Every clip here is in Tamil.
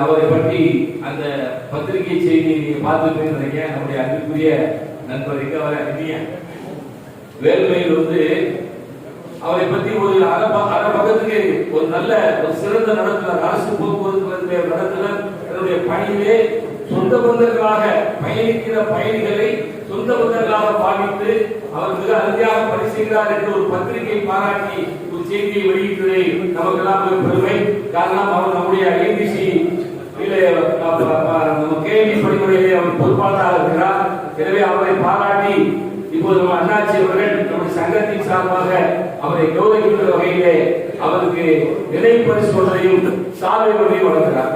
அவரை பற்றி அந்த பத்திரிகை செய்தி நீங்க பார்த்துட்டு நினைக்கிறேன். நம்முடைய அன்புக்குரிய நண்பருக்கு அவரை வேல்மையில் அவரை பற்றி ஒரு அரை பக்கத்துக்கு ஒரு நல்ல ஒரு சிறந்த நடத்துனர், அரசு போக்குவரத்து நடத்துனர். என்னுடைய பணியிலே சொந்த பந்தர்களாக பயணிக்கிற பயணிகளை சொந்த பந்தர்களாக பாவித்து அவர் மிக அருமையாக பணி செய்கிறார் என்று ஒரு பத்திரிகை பாராட்டி ஒரு செய்தியை வெளியிட்டதை நமக்கெல்லாம் பெருமை. காரணம் அவர் நம்முடைய ஐடிசி கேள்வி பணிமுறையிலே அவர் பொறுப்பாளராக இருக்கிறார். எனவே அவரை பாராட்டி இப்போது நம்ம அண்ணாச்சி அவர்கள் நம்முடைய சங்கத்தின் சார்பாக அவரை கௌரவிக்கிற வகையிலே அவருக்கு நினைவு பரிசு கொள்வதையும் சாலை கொள்ளையும் வழங்குகிறார்.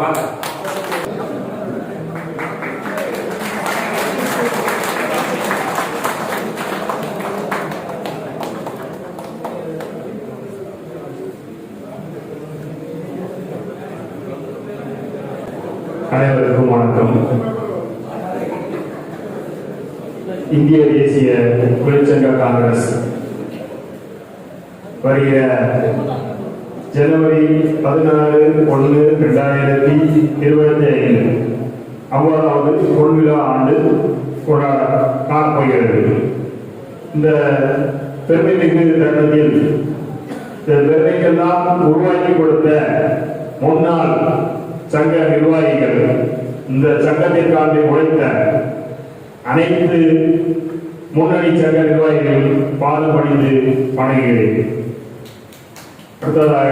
அனைவருக்கும் வணக்கம். இந்திய தேசிய தொழிற்சங்க காங்கிரஸ் வருகிற ஜனவரி 16/1/2025 50வது பொன்விழா ஆண்டு காணப்படுகிறது. இந்த பெருமைமிகு தருணத்தில் இந்த பெருமைக்கெல்லாம் உருவாக்கி கொடுத்த முன்னாள் சங்க நிர்வாகிகள், இந்த சங்கத்திற்காக உழைத்த அனைத்து முன்னணி சங்க நிர்வாகிகள் பாதம் பணிந்து வணங்குகிறேன். அடுத்ததாக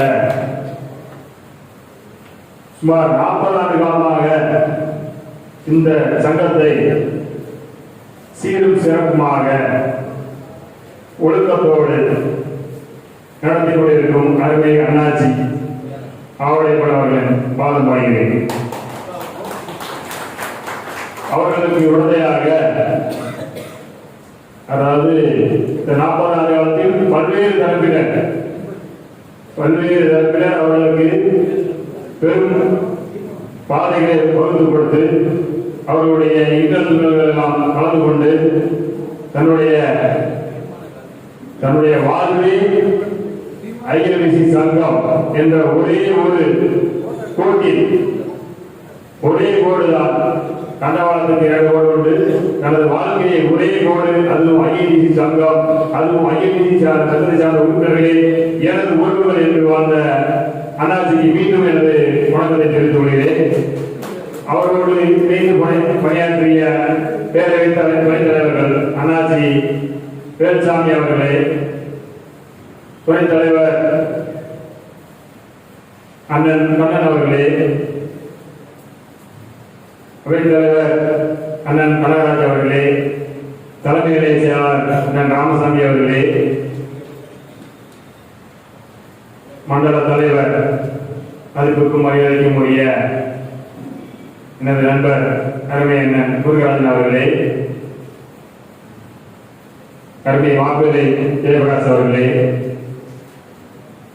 சுமார் 40 ஆண்டு காலமாக இந்த சங்கத்தை சீரும் சிறப்புமாக ஒழுக்கத்தோடு நடத்தி கொண்டிருக்கும் அருமை அண்ணாச்சி அவர்களின் பாதம் பணிகிறேன். அவர்களுக்கு உடனடியாக அதாவது இந்த 40 ஆண்டு காலத்தில் பல்வேறு தரப்பினர் அவர்களுக்கு பெரும் பாதைகளை பகிர்ந்து கொடுத்து அவர்களுடைய இன்னல்கள் எல்லாம் கலந்து கொண்டு தன்னுடைய வாழ்வை ஐஎல்சி சங்கம் என்ற ஒரே ஒரு கோட்டில் ஒரே கோடுதான் தண்டவாளத்துக்கு 2 கோடு உண்டு. தனது வாழ்க்கையை ஒரே கோடு, அதுவும் ஐஎல்சி சங்கம், அதுவும் ஐஎல்சி சங்கத்தை சார்ந்த உறுப்பினர்களே எனது உறவுகள் என்று வாழ்ந்த அண்ணாச்சிக்கு மீண்டும் எனது வணக்கத்தை தெரிவித்துக் கொள்கிறேன். அவர்களோடு இணைந்து பணியாற்றிய பேரவைத் துணைத் தலைவர்கள் அண்ணாச்சி வேல்சாமி அவர்களே, துணைத் தலைவர் அண்ணன் கண்ணன் அவர்களே, அவைத் தலைவர் அண்ணன் கனகராஜ் அவர்களே, தலைமை நிலைய செயலாளர் அண்ணன் ராமசாமி அவர்களே, மண்டல தலைவர் மதிப்புக்கும் மரியாதைக்கும் உரிய எனது நண்பர் அருமை அண்ணன் முருகராஜன் அவர்களே, அருமை மாப்பிள்ளை ஜெயபிரகாஷ் அவர்களே,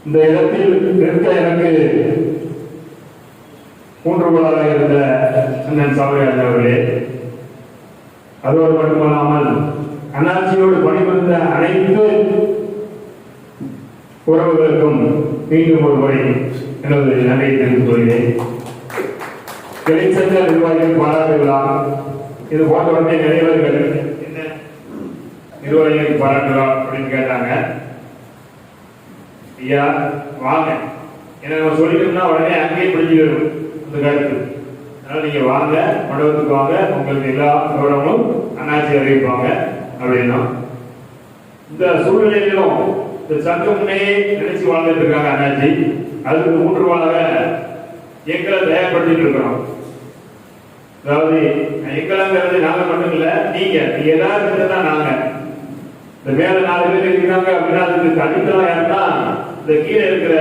இந்த இடத்தில் நிற்க எனக்கு ஊன்றுகோலாக இருந்த அண்ணன் சாமிராஜன் அவர்களே, அதோடு மட்டுமல்லாமல் அண்ணாச்சியோடு பணிபுரிந்த அனைத்து உறவுகளுக்கும் மீண்டும் ஒரு முறை எனது நன்றியை தெரிவித்துக் கொள்கிறேன். கிளைச்சங்க நிர்வாகிகள் பாராட்டு விழா இது போன்றவற்றை நிறைவேறுகள் என்ன நிர்வாகிகள் பாராட்டு விழா அப்படின்னு கேட்டாங்க. ஐயா வாங்க, எனக்கு சொல்லிக்கணும்னா உடனே அங்கேயே பிடிச்சிக்கணும் அந்த கருத்து. அதனால நீங்க வாங்க, மண்டபத்துக்கு வாங்க, உங்களுக்கு எல்லா கௌரவமும் அண்ணாச்சி அறிவிப்பாங்க அப்படின்னா. இந்த சூழ்நிலையிலும் இந்த சங்கம் முன்னையே நினைச்சு வாழ்ந்துட்டு இருக்காங்க அண்ணாச்சி. அதுக்கு ஊன்றுகோலாக எங்களை தயார்படுத்திட்டு இருக்கிறோம். அதாவது எங்களாங்கிறது நாங்க மட்டும் இல்ல, நீங்க எல்லாரும் தான். நாங்க இந்த மேல 4 பேர் இருக்கிறாங்க அப்படின்னா அதுக்கு அடித்தளம் யாருன்னா இந்த கீழே இருக்கிற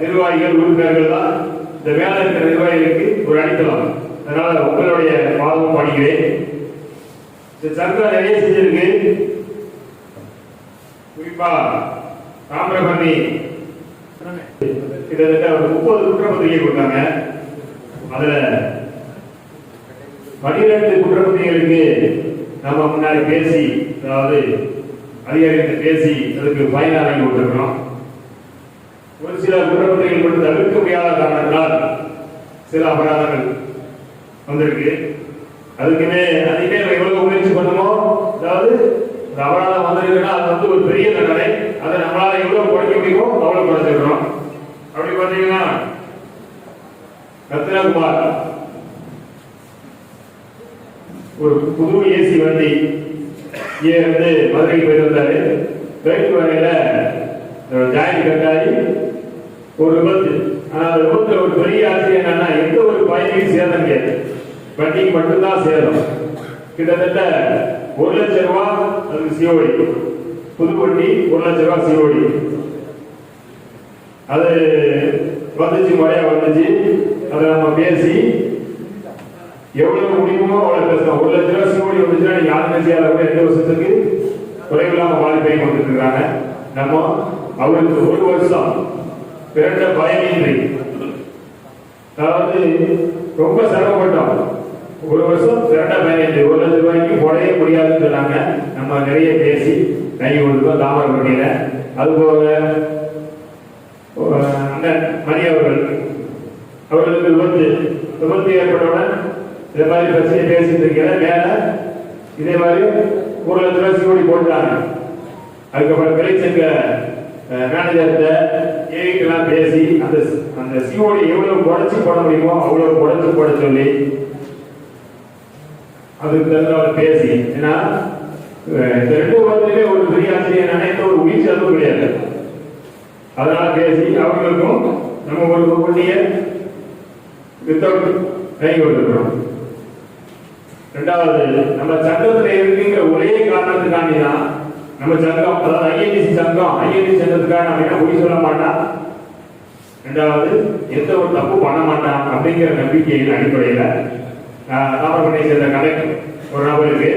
நிர்வாகிகள் உறுப்பினர்கள் தான். இந்த மேல இருக்கிற நிர்வாகிகளுக்கு ஒரு அடித்தளம். அதனால உங்களுடைய பாதமும் பணிகிறேன். இந்த சங்கம் நிறைய செஞ்சிருக்கு. குறிப்பா தாமிரபரணி கிட்டத்தட்ட 30 குற்றப்பத்திரிகை கொடுத்தாங்க. அதுல 12 குற்றப்பத்திரிகைகளுக்கு நம்ம முன்னாடி பேசி, அதாவது அதிகாரிகள் பேசி அதுக்கு பயனாளி கொடுத்திருக்கிறோம். ஒரு சில குற்றப்பத்திரிகைகள் மட்டும் தவிர்க்க முடியாத காரணத்தால் சில அபராதங்கள் வந்திருக்கு. அதுக்குமே எவ்வளவு முயற்சி பண்ணுமோ, அதாவது இந்த அபராதம் வந்திருக்குன்னா அது வந்து ஒரு பெரிய தண்டனை. அதை நம்மளால எவ்வளவு குறைக்க முடியுமோ அவ்வளவு குறைச்சிருக்கிறோம். அப்படி பார்த்தீங்கன்னா ரத்னகுமார் ஒரு புது ஏசி வண்டி இங்கே வந்து மதுரைக்கு போயிட்டு வந்தாரு. போயிட்டு வரையில ஜாயின் கட்டாயி ஒரு விபத்து. ஆனா அந்த விபத்துல ஒரு பெரிய ஆச்சரியம் என்னன்னா, எந்த ஒரு பயணியும் சேதம் கிடையாது, வண்டிக்கு மட்டும்தான் சேதம். கிட்டத்தட்ட 1 லட்சம் ரூபாய் அதுக்கு சிஓடி. புது வண்டி 1 லட்சம் ரூபாய் சிஓடி. அது வந்துச்சு, முறையா வந்துச்சு. அதை நம்ம பேசி எவ்வளவு முடியுமோ அவ்வளவு பேசலாம். 1 லட்சம் ரூபாய் சிஓடி வந்துச்சுன்னா நீங்க யாருமே செய்யாத கூட 2 வருஷத்துக்கு குறைவில்லாம பாதிப்பை கொடுத்துட்டு இருக்காங்க. நம்ம அவருக்கு 1 வருஷம் பிறந்த பயமின்றி, அதாவது ரொம்ப சிரமப்பட்டோம். 1 வருஷம் பிறந்த பயமின்றி 1 லட்சம் ரூபாய்க்கு போடவே முடியாதுன்னு சொன்னாங்க. நம்ம நிறைய பேசி கை கொடுத்தோம் தாமரப்பட்டியில. அதுபோக அண்ணன் மணி அவர்களுக்கு விபத்து ஏற்பட்டவுடன் இதே மாதிரி பிரச்சனை பேசிட்டு இருக்கிற மேல இதே மாதிரி 1 லட்சம் ரூபாய் சிஓடி போட்டாங்க. அதுக்கப்புறம் வெளிச்சங்க மேனேஜர்கிட்ட ஏகிட்டெல்லாம் பேசி அந்த சிஓடி எவ்வளவு குறைச்சி போட முடியுமோ அவ்வளவு குறைச்சி போட சொல்லி அதுக்கு தகுந்த பேசி, ஏன்னா இந்த 2 வருடத்திலே ஒரு பெரிய ஆச்சரியம் என்னன்னா எந்த ஒரு உயிர் செலவும் கிடையாது. அதனால பேசி அவங்களுக்கும் நம்ம ஒரு வண்டிய வித்தவுட் கை கொடுத்துருக்கிறோம். 2வது, நம்ம சங்கத்தில் இருக்குங்கிற ஒரே காரணத்துக்காண்டி தான் நம்ம சங்கம், அதாவது ஐஎன்டிசி சங்கத்துக்காக நம்ம என்ன பொய் சொல்ல மாட்டான். 2வது, எந்த ஒரு தப்பு பண்ண மாட்டான் அப்படிங்கிற நம்பிக்கையின் அடிப்படையில் தாமரப்பட்டியை சேர்ந்த கலெக்டர் ஒரு நபருக்கு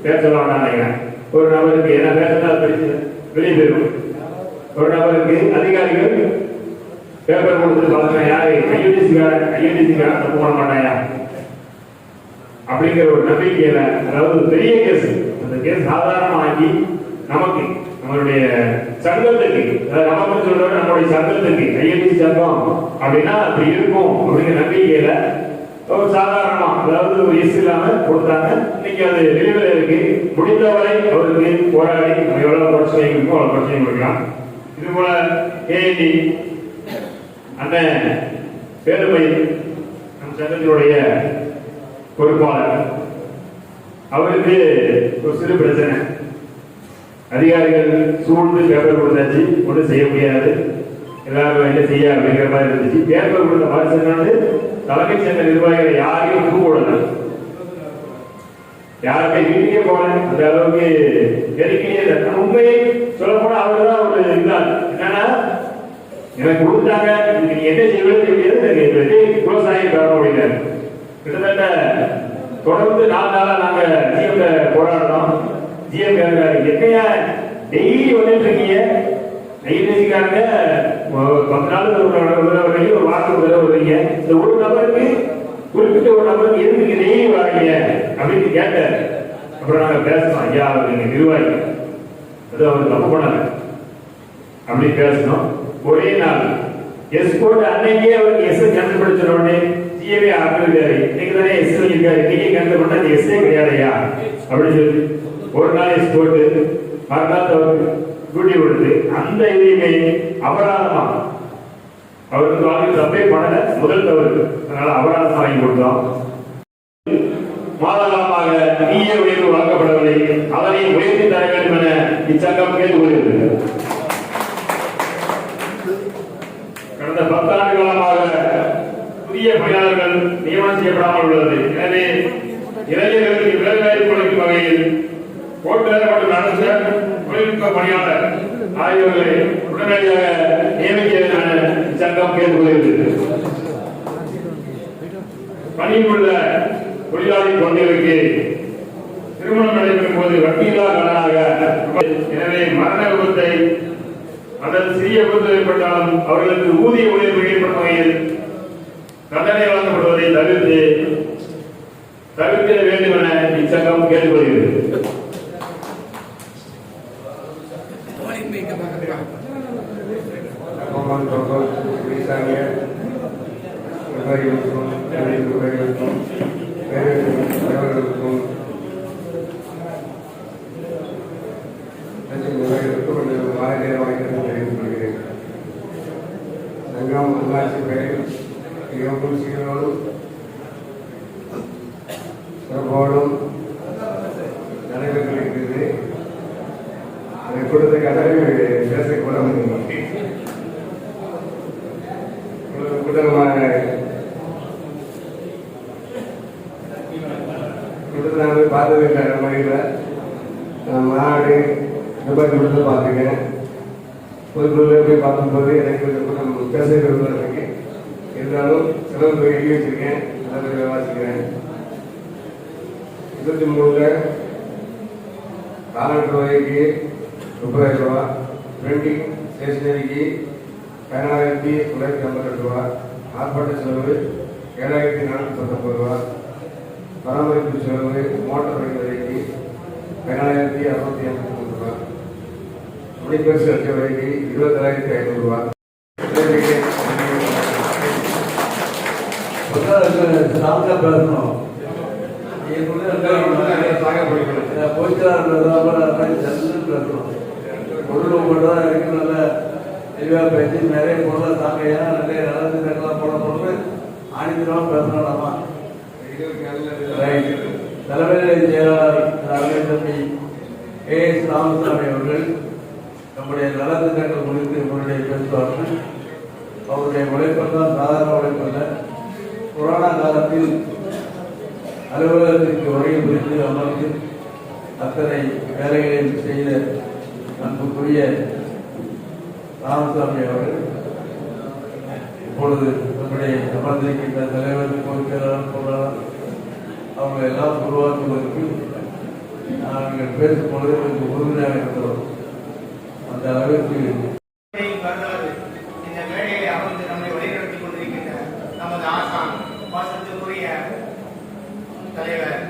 பேர் சொல்ல வேண்டாம் நினைக்கிறேன். ஒரு நபருக்கு என்ன பேசுறதா வெளியே போயிடும். ஒரு நபருக்கு அதிகாரிகள் பேப்பர் கொடுத்து பார்த்தா யாரு ஐஎன்டிசிக்கார தப்பு பண்ண மாட்டாயா அப்படிங்கிற ஒரு நம்பிக்கையில, அதாவது பெரிய கேஸ், அந்த கேஸ் சாதாரணமாக்கி நமக்கு நம்மளுடைய சங்கத்துக்கு, நமக்கு சொல்ற நம்மளுடைய சங்கத்துக்கு ஐஎன்டிசி சங்கம் அப்படின்னா அப்படி இருக்கும் அப்படிங்கிற நம்பிக்கையில ஒரு சாதாரணமா, அதாவது ஒரு எஸ் இல்லாம கொடுத்தாங்க. இன்னைக்கு அது வெளியில இருக்கு. முடிந்தவரை அவருக்கு போராடி நம்ம எவ்வளவு பிரச்சனை இருக்கோ அவ்வளவு பிரச்சனை கொடுக்கலாம். இது போல கேடி அண்ணன் பேருமை நம் சங்கத்தினுடைய பொறுப்பாளர், அவருக்கு ஒரு சிறு பிரச்சனை. அதிகாரிகள் சூழ்ந்து பேப்பர் கொடுத்தாச்சு, ஒன்றும் செய்ய முடியாது, எல்லாரும் என்ன செய்ய அப்படிங்கிற மாதிரி இருந்துச்சு. பேப்பர் கொடுத்த மறுசனாண்டு தலைமைச் சங்க நிர்வாகிகள் யாரையும் கூப்பிடல, யாருமே வீட்டுக்கே போல, அந்த அளவுக்கு நெருக்கியே இல்லை. உண்மையை சொல்ல போனா அவர்தான் ஒரு இதுதான் என்னன்னா, எனக்கு கொடுத்தாங்க, நீங்க என்ன செய்வது தெரியாது, க்ளோஸ் ஆகி வர முடியல. கிட்டத்தட்ட தொடர்ந்து 4 நாளா நாங்க ஜிஎம் போராடணும். ஜிஎம் என்னையா டெய்லி வந்துட்டு இருக்கீங்க, ஐஎன்டிசிக்காரங்க 10 நாள் ஒரு வாரத்துக்கு வருவீங்க, இந்த ஒரு நபருக்கு குறிப்பிட்ட ஒரு நபருக்கு எதுக்கு டெய்லி வராங்க அப்படின்னு கேட்டார். அப்புறம் நாங்க பேசணும், ஐயா நீங்க நிர்வாகி, அது அவர் தப்பு பண்ணாங்க அப்படின்னு பேசணும். ஒரே நாள் எஸ் போட்டு அன்னைக்கே அவருக்கு எஸ் கேன்சல் பண்ணி சொன்ன உடனே ஜிஏவே ஆக்கிருக்காரு, இன்னைக்கு தானே எஸ் இருக்காரு, இன்னைக்கே கேன்சல் பண்ணா அந்த எஸ்ஏ கிடையாதையா அப்படின்னு சொல்லி ஒரு நாள் எஸ் போட்டு மறுநாள் அவருக்கு டியூட்டி கொடுத்து அந்த இதையுமே அபராதமா அவருக்கு வாங்கி தப்பே பண்ணல, முதல் தவறு, அதனால அபராதம் வாங்கி கொடுத்தோம். மாதகாலமாக நீயே உயர்வு வழங்கப்படவில்லை, அதனை உயர்த்தி தர வேண்டும் என இச்சங்கம் கேட்டுக்கொள்கிறது. கடந்த 10 ஆண்டு காலமாக புதிய பணியாளர்கள் நியமனம் செய்யப்படாமல் உள்ளது. எனவே இளைஞர்களுக்கு வேலைவாய்ப்பு அளிக்கும் வகையில் ஓட்டுநர் மற்றும் நடத்துனர் தொழில்நுட்ப பணியாளர் ஆகியோர்களை உடனடியாக நியமிக்க வேண்டும் என இச்சங்கம் கேட்டுக்கொள்கிறது. பணியில் உள்ள தொழிலாளி குழந்தைகளுக்கு திருமணம் நடைபெறும் போது வட்டியில்லா கடனாக, எனவே மரண விபத்தை அல்லது சிறிய விபத்து ஏற்பட்டாலும் அவர்களுக்கு ஊதிய உயர்வு ஏற்படும் வகையில் தண்டனை வழங்கப்படுவதை தவிர்க்க வேண்டும் என இச்சங்கம் கேட்டுக்கொள்கிறது. நிர்வாகிகளுக்கும் நிர்வாகிகளுக்கும் தலைவர்களுக்கும் நிர்வாகிகளுக்கும் மாலை நேரம் வாய்க்கிறது தெரிவித்துக் கொள்கிறேன். சங்கம் உள்ளாட்சி பெயரில் மிகவும் சீரோடும் சிறப்போடும் நடைபெற்றிருக்கிறது. அதை கொடுத்த கடமை பேசக்கூட கூட்டமாக நான் போய் பார்த்தது மொழியில் மாநாடு துபாய் கொடுத்து பார்த்துருக்கேன். பொதுக்குழுவில் போய் பார்க்கும்போது எனக்கு கூட்டம் பேச விரும்புகிறதுக்கு இருந்தாலும் செலவு தொகை எழுதி வச்சிருக்கேன். அதை வாசிக்கிறேன். 23 காலண்டர் ரூபாய்க்கு 30,000 ரூபா, பிரிண்டிங் ஸ்டேஷனரிக்கு 16,952 ரூபா, ஆர்ப்பாட்ட செலவு 7,419 ரூபா, பராமரிப்பு செலவு மோட்டார் வகைக்கு 17,683 ரூபா, மணிப்பரிசு அச்ச வகைக்கு 27,500 ரூபா. பேசணும் பொருள் மட்டும் இருக்கு. நல்ல தெளிவாக பேசி நிறைய பொருளை தாங்க. ஏன்னா நிறைய நல்லது கட்டலாம் போட பொருள் ஆணித்தரமாக பேசலாமா. தலைமை செயலாளர் தம்பி AS ராமசாமி அவர்கள் நம்முடைய நலத்திட்டங்கள் குறித்து முன்னாடி பேசுவார்கள். அவருடைய உழைப்பெல்லாம் சாதாரண உழைப்பல்ல. கொரோனா காலத்தில் அலுவலகத்திற்கு வருகை புரிந்து அமர்ந்து அத்தனை வேலைகளையும் செய்த அன்புக்குரிய ராமசாமி அவர்கள் இப்பொழுது நம்முடைய அமர்ந்திருக்கின்ற தலைவர், பொதுச்செயலாளர், பொருளாளர் அவங்க எல்லாம் உருவாக்குவதற்கு நாங்கள் பேசும்பொழுது கொஞ்சம் உறுதியாக இருக்கிறோம். அந்த அளவிற்கு இந்த வேலையை அமர்ந்து நம்மை வழிநடத்திக் கொண்டிருக்கின்ற நமது ஆசான் பாசத்துக்குரிய தலைவர்,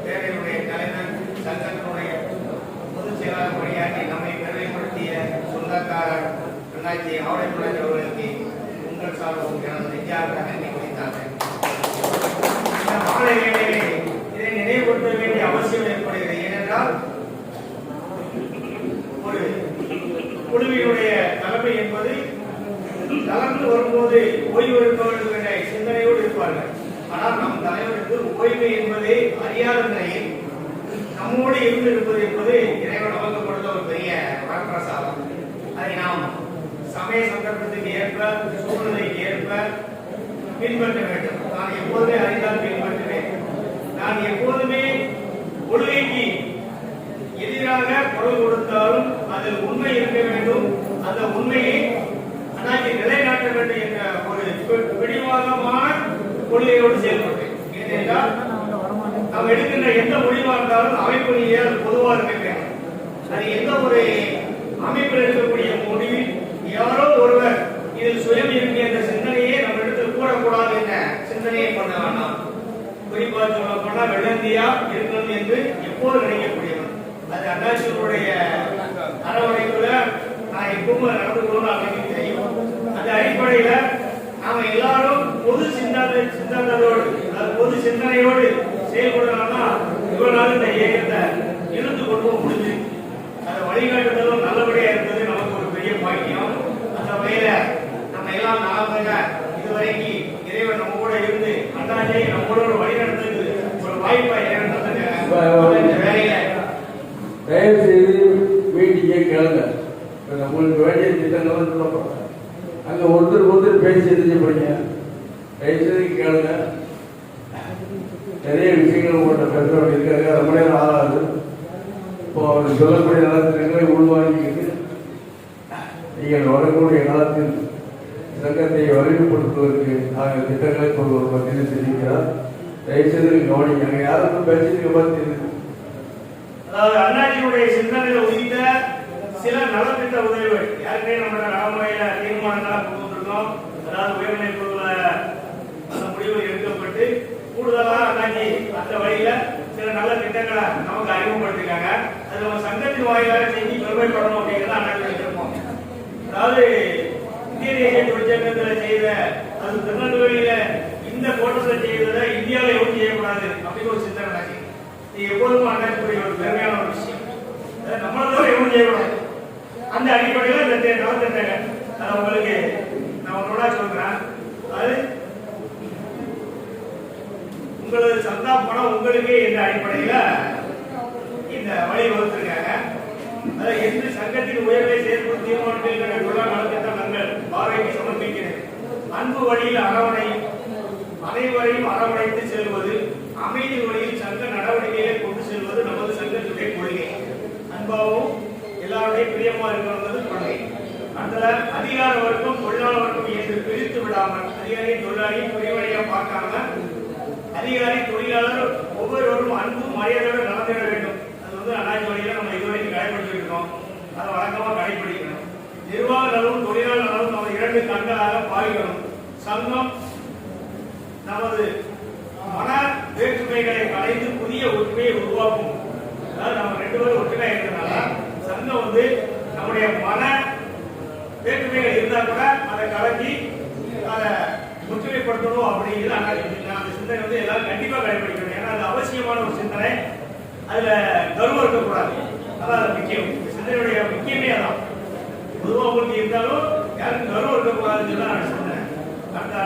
பேரவையுடைய தலைவர், சங்கத்தினுடைய பொதுச் செயலாளர் பணியாற்றி நம்மை பெருமைப்படுத்திய சொந்தக்காரர் அண்ணாச்சி ஆவடைமுடன் அவர்களுக்கு உங்கள் சார்பும் எனது நெஞ்சார்ந்த நன்றி குறித்தார்கள். இந்த மாலை வேளையிலே இதை நினைவுபடுத்த வேண்டிய அவசியம் ஏற்படுகிறது. ஏனென்றால் ஒரு குழுவினுடைய தலைமை என்பது கலந்து வரும்போது ஓய்வு எடுப்பவர்கள் என்ற சிந்தனையோடு இருப்பார்கள். ஆனால் நம் தலைவருக்கு ஓய்வு என்பதை அறியாத நிலையில் நம்மோடு இருந்து இருப்பது என்பது இறைவன் நமக்கு கொடுத்த ஒரு பெரிய வரப்பிரசாதம். அதை நாம் சமய சந்தர்ப்பத்துக்கு ஏற்ப, சூழ்நிலைக்கு ஏற்ப பின்பற்ற வேண்டும். நான் எப்போதுமே அறிந்தால் பின்பற்றுவேன். நான் எப்போதுமே கொள்கைக்கு எதிராக குரல் கொடுத்தாலும் அதில் உண்மை இருக்க வேண்டும். அந்த உண்மையை அண்ணாச்சி நிலைநாட்ட வேண்டும் என்ற ஒரு பிடிவாதமான கொள்கையோடு செயல்பட்டேன். ஏனென்றால் நாம் எடுக்கின்ற எந்த முடிவாக இருந்தாலும் அமைப்பிலேயே அது பொதுவாக இருக்க வேண்டும். அது எந்த ஒரு அமைப்பில் இருக்கக்கூடிய முடிவில் யாரோ ஒருவர் இதில் சுயம் இருக்கிய என்ற சிந்தனையே நம்ம இடத்தில் கூடக்கூடாது என்ற சிந்தனையை பண்ண வேண்டாம். குறிப்பாக சொல்ல போனால் வெள்ளந்தியா இருக்கணும் என்று எப்போது நினைக்கக்கூடியவர். அது அண்ணாச்சியுடைய அரவணைப்புல நான் எப்பவும் நடந்து கொள்ளணும் தெரியும். அந்த அடிப்படையில நாம எல்லாரும் பொது சிந்தனையோடு பொது சிந்தனையோடு செயல்படலாம்னா இவ்வளவு நாள் இந்த இயக்கத்தை இழுத்து கொண்டு முடிஞ்சு அதை வழிகாட்டுதலும் நல்லபடியா இருந்தது நமக்கு ஒரு பெரிய பாக்கியம். அந்த வகையில நம்ம எல்லாம் நலமாக இதுவரைக்கும் இறைவன் நம்ம கூட இருந்து அண்ணாச்சியை நம்மளோட ஒரு வழிநடத்துக்கு ஒரு வாய்ப்பை இந்த வேலையில தயவு செய்து மீட்டிங்கே கேளுங்க. உங்களுக்கு வேண்டிய திட்டங்கள் சொல்லப்படும். அங்கே ஒருத்தர் பேசி தெரிஞ்சு போறீங்க. தயவு செய்து கேளுங்க. நிறைய விஷயங்கள் உங்கள்கிட்ட பேச வேண்டியிருக்காங்க. ரொம்ப நேரம் ஆகாது. இப்போ அவர் சொல்லக்கூடிய நலத்திட்டங்களை உள்வாங்கிக்கிட்டு நீங்கள் வரக்கூடிய காலத்தில் சங்கத்தை வலிமைப்படுத்துவதற்கு நாங்கள் திட்டங்களை கொண்டு ஒரு பட்டியலை தெரிவிக்கிறார். தயவு செய்து கவனிங்க. அங்கே யாருக்கும் பேசிட்டு பார்த்து அதாவது அண்ணாச்சியுடைய சிந்தனையில உதித்த சில நலத்திட்ட உதவிகள் யாருக்கே நம்ம நடைமுறையில தீர்மானங்களா கொண்டு வந்திருக்கோம். அதாவது உயர்நிலை குழுல அந்த முடிவுகள் எடுக்கப்பட்டு கூடுதலா அண்ணாச்சி அந்த வழியில சில நல்ல திட்டங்களை நமக்கு அறிமுகப்படுத்திருக்காங்க. அது நம்ம சங்கத்தின் வாயிலாக செஞ்சு பெருமைப்படணும் அப்படிங்கிறத அண்ணாச்சி வச்சிருப்போம். அதாவது இந்திய தேசிய தொழிற்சங்கத்தில் செய்த அது திருநெல்வேலியில தமிழகத்தில் செய்வதை இந்தியாவில் எவ்வளவு செய்யக்கூடாது அப்படின்னு ஒரு சிந்தனை நினைச்சு இது எப்போதும் அண்ணாச்சியுடைய ஒரு பெருமையான ஒரு விஷயம். நம்மளை தவிர எவ்வளவு செய்யக்கூடாது. அந்த அடிப்படையில் இந்த நலத்திட்டாங்க. அதை உங்களுக்கு நான் ஒன்றோட சொல்றேன். அது உங்களது சந்தா பணம் உங்களுக்கு என்ற அடிப்படையில் இந்த வழி வகுத்திருக்காங்க. அதை என்று சங்கத்தின் உயர்வை செயற்படும் தீர்மானத்தில் உள்ள நலத்திட்ட நாங்கள் பார்வைக்கு சமர்ப்பிக்கிறேன். அன்பு வழியில் அரவணை அனைவரையும் அரவணைத்து செல்வது, அமைதி வழியில் சங்க நடவடிக்கைகளை கொண்டு செல்வது நமது சங்கத்துடைய கொள்கை. அன்பாகவும் எல்லாருடைய பிரியமா இருக்கிறது கொள்கை. அந்த அதிகார வர்க்கம் தொழிலாளர் வர்க்கம் என்று பிரித்து விடாமல் அதிகாரி தொழிலாளி பிரிவடையா பார்க்காம அதிகாரி தொழிலாளர் ஒவ்வொருவரும் அன்பு மரியாதையோடு நடந்திட வேண்டும். அது அண்ணாச்சி வழியில நம்ம இதுவரைக்கும் கடைபிடிச்சிட்டு இருக்கோம். அதை வழக்கமா கடைபிடிக்கணும். நிர்வாக நலவும் தொழிலாளர் நலவும் நம்ம இரண்டு கண்களாக பாதிக்கணும். சங்கம் நமது மன வேற்றுமைகளை கலைந்து புதிய ஒற்றுமையை உருவாக்கும். அதாவது நம்ம ரெண்டு பேரும் ஒற்றுமை இருக்கிறதுனால சங்கம் நம்முடைய மன வேற்றுமைகள் இருந்தா கூட அதை கலக்கி அதை ஒற்றுமைப்படுத்தணும் அப்படிங்கிறது அந்த சிந்தனை எல்லாரும் கண்டிப்பா கடைபிடிக்கணும். ஏன்னா அது அவசியமான ஒரு சிந்தனை. அதுல கர்வம் இருக்கக்கூடாது. அதான் அது முக்கியம். சிந்தனையுடைய முக்கியமே அதான். பொதுவாக உங்களுக்கு இருந்தாலும் யாருக்கும் கர்வம் இருக்கக்கூடாதுன்னு தான் சிந்தனை. அடுத்த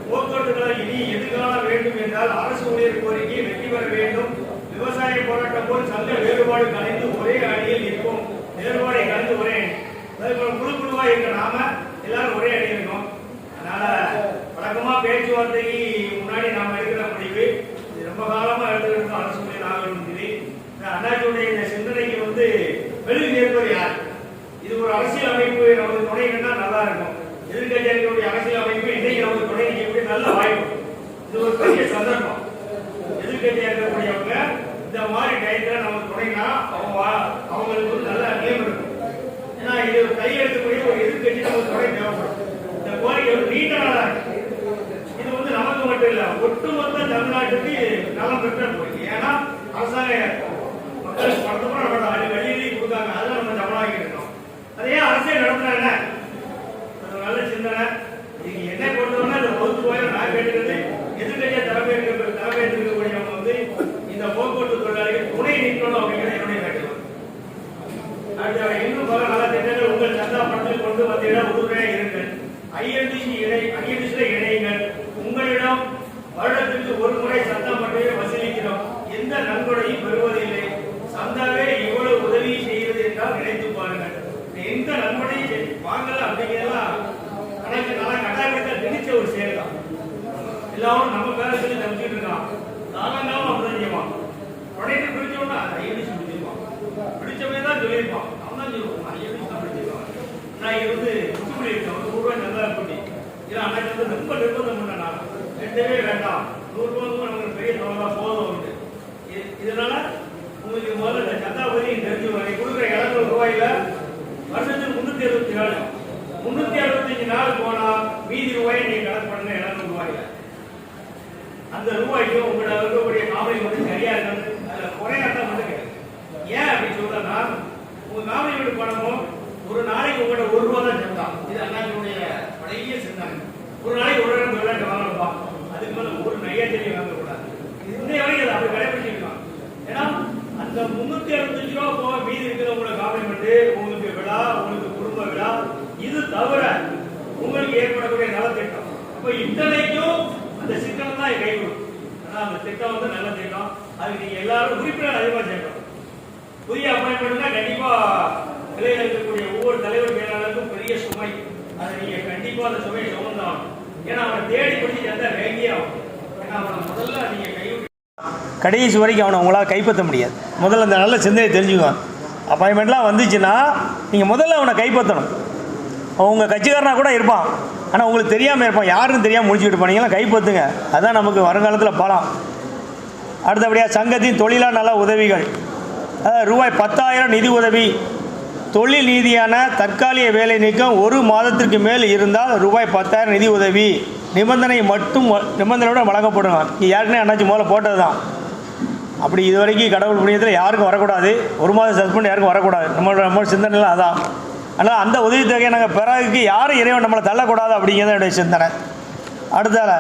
போக்குவரத்துகளை இனி எதிர்கால வேண்டும் என்றால் அரசு ஊழியர் கோரிக்கை வெற்றி பெற வேண்டும். விவசாய போராட்டம் போல் சங்க வேறுபாடு கலைந்து ஒரே அடியில் இருக்கும். வேறுபாடை கலந்து ஒரே குழு குழுவா இருக்க நாம எல்லாரும் ஒரே அடி இருக்கோம். அதனால வழக்கமா பேச்சுவார்த்தைக்கு முன்னாடி நாம எடுக்கிற முடிவு ரொம்ப காலமா எடுத்துக்கிட்டு அரசு ஊழியர் ஆகணும் சொல்லி அண்ணாச்சியுடைய இந்த சிந்தனைக்கு வெளியில் ஏற்பது யார்? இது ஒரு அரசியல் அமைப்பு நமக்கு துணை கண்டா நல்லா இருக்கும். எதிர்கட்சிகளுடைய அரசியல் அமைப்பு இன்னைக்கு நமக்கு துணை நிற்கக்கூடிய நல்ல வாய்ப்பு. இது ஒரு பெரிய சந்தர்ப்பம். எதிர்கட்சியா இருக்கக்கூடியவங்க இந்த மாதிரி டயத்துல நமக்கு துணைனா அவங்களுக்கு நல்ல நிலைமை இருக்கும். ஏன்னா இது கையெழுத்தக்கூடிய ஒரு எதிர்கட்சி நமக்கு துணை தேவைப்படும். இந்த கோரிக்கை நீண்ட நாளா இருக்கு. இது நமக்கு மட்டும் இல்ல, ஒட்டுமொத்த தமிழ்நாட்டுக்கு நலம் பெற்ற கோரிக்கை. ஏன்னா அரசாங்க மக்களுக்கு படத்தப்பறம் நம்ம வெளியிலேயே கொடுத்தாங்க. அதெல்லாம் நம்ம ஜமாக்கி இருக்கோம். அதே அரசே நடத்துறாங்க. நல்ல சிந்தனை. நீங்க என்ன பொறுத்தவரை அந்த பொதுத்துறையில நான் கேட்டுக்கிறது எதிர்கட்சியா தலைமையேற்றிருக்கக்கூடியவங்க இந்த போக்குவரத்து தொழிலாளிகள் துணை நிற்கணும் அப்படிங்கிறது என்னுடைய வேண்டுகோள். அடுத்த இன்னும் பல நல்ல திட்டங்கள் உங்கள் சந்தா பணத்தில் கொண்டு வந்திட உறுதுணையாக இருங்கள். ஐஎன்டிசி இணையுங்கள். உங்களிடம் வருடத்திற்கு ஒரு முறை சந்தா மட்டுமே வசூலிக்கிறோம். எந்த நன்கொடையும் பெறுவதில்லை. சந்தாவே எவ்வளவு உதவி செய்கிறது என்றால் நினைத்து பாருங்கள். எந்த நன்கொடையும் வாங்கல அப்படிங்கிறதெல்லாம் கட்டாயத்தை திணிச்ச ஒரு செயல் தான். எல்லாரும் நம்ம பேர சொல்லி தப்பிச்சுட்டு இருக்கான். காலங்காலம் அப்படிதான் செய்வான். உடனே பிடிச்சோம்னா ஐஎன்டிசி பிடிச்சிருப்பான். பிடிச்சவே தான் சொல்லியிருப்பான். அவன் தான் சொல்லுவான் ஐஎன்டிசி தான் பிடிச்சிருப்பான். நான் இது முற்றுப்புள்ளி இருக்கேன். ஒரு 100 ரூபாய் நல்லா இருக்கட்டி. ஏன்னா அன்னைக்கு ரொம்ப நிர்பந்தம் பண்ண நான் ரெண்டவே வேண்டாம். 100 ரூபாய்க்கு நமக்கு பெரிய தொகை போதும். இதனால உங்களுக்கு முதல்ல இந்த சந்தாபதி தெரிஞ்சு கொடுக்குற 700 ரூபாயில வருஷத்துக்கு 364 365 நாள் போனா மீதி ரூபாயை நீங்க கணக்கு பண்ணுங்க. 700 ரூபாயில அந்த ரூபாய்க்கு உங்களோட இருக்கக்கூடிய காமெடி சரியா இருக்கு. அதுல குறையாட்டம் கிடையாது. ஏன் அப்படின்னு சொல்றேன்னா உங்க காமெடி பணமும் ஒரு நாளைக்கு உங்களோட 1 ரூபா தான் செலுத்தான். இது அண்ணாச்சியுடைய பழைய சிந்தனை. ஒரு நாளைக்கு 1 ரூபாய் விளையாட்டு வாங்கணும்பா. அதுக்கு மேல ஒரு நையாத்திரியை வாங்கக்கூடாது. இந்த வரைக்கும் அதை அப்படி கடைபிடிச்சிருக்கலாம். ஏன்னா அந்த 365 ரூபா போக மீதி இருக்கிற உங்களை காமெடி உங்களுக்கு விழா, உங்களுக்கு குடும்ப விழா, இது தவிர உங்களுக்கு ஏற்படக்கூடிய நலத்திட்டம். அப்ப இத்தனைக்கும் அந்த சிக்கனம் தான் கை கொடுக்கும். அந்த திட்டம் நல்ல திட்டம். அதுக்கு நீங்க எல்லாரும் உறுப்பினர் அதிகமா சேர்க்கணும். புதிய அப்பாயின்மெண்ட்னா கண்டிப்பா நிலையில் இருக்கக்கூடிய ஒவ்வொரு தலைவர் மேலாளருக்கும் பெரிய சுமை. அதை நீங்க கண்டிப்பா அந்த சுமையை சுமந்தாகணும். ஏன்னா அவனை தேடி பிடிச்சி எந்த வேண்டியே ஆகும். ஏன்னா அவனை முதல்ல நீங்க கைவிட்டு கடைசி வரைக்கும் அவனை உங்களால் கைப்பற்ற முடியாது. முதல்ல அந்த நல்ல சிந்தனை தெரிஞ்சுக்குவான். அப்பாயின்மெண்ட்லாம் வந்துச்சுன்னா நீங்கள் முதல்ல அவனை கைப்பற்றணும். அவங்க கட்சிக்காரனாக கூட இருப்பான், ஆனால் உங்களுக்கு தெரியாமல் இருப்பான். யாருன்னு தெரியாமல் முடிச்சுக்கிட்டு போனீங்கன்னா கைப்பற்றுங்க. அதுதான் நமக்கு வருங்காலத்தில் பலம். அடுத்தபடியாக சங்கத்தின் தொழிலாளர் நல உதவிகள், அதாவது ரூபாய் 10,000 நிதி உதவி. தொழில் நீதியான தற்காலிக வேலை நீக்கம் 1 மாதத்திற்கு மேல் இருந்தால் ரூபாய் 10,000 நிதி உதவி. நிபந்தனையோடு வழங்கப்படுங்க. யாருக்குன்னே அண்ணாச்சி முதல்ல போட்டது தான். அப்படி இது வரைக்கும் கடவுள் புண்ணியத்தில் யாருக்கும் வரக்கூடாது. 1 மாதம் சஸ்பெண்ட் யாருக்கும் வரக்கூடாது. நம்மளோட சிந்தனைலாம் அதான். ஆனால் அந்த உதவித்தொகையை நாங்கள் பிறகு யாரும் இறைவன் நம்மளை தள்ளக்கூடாது அப்படிங்கிறது என்னுடைய சிந்தனை. அடுத்தால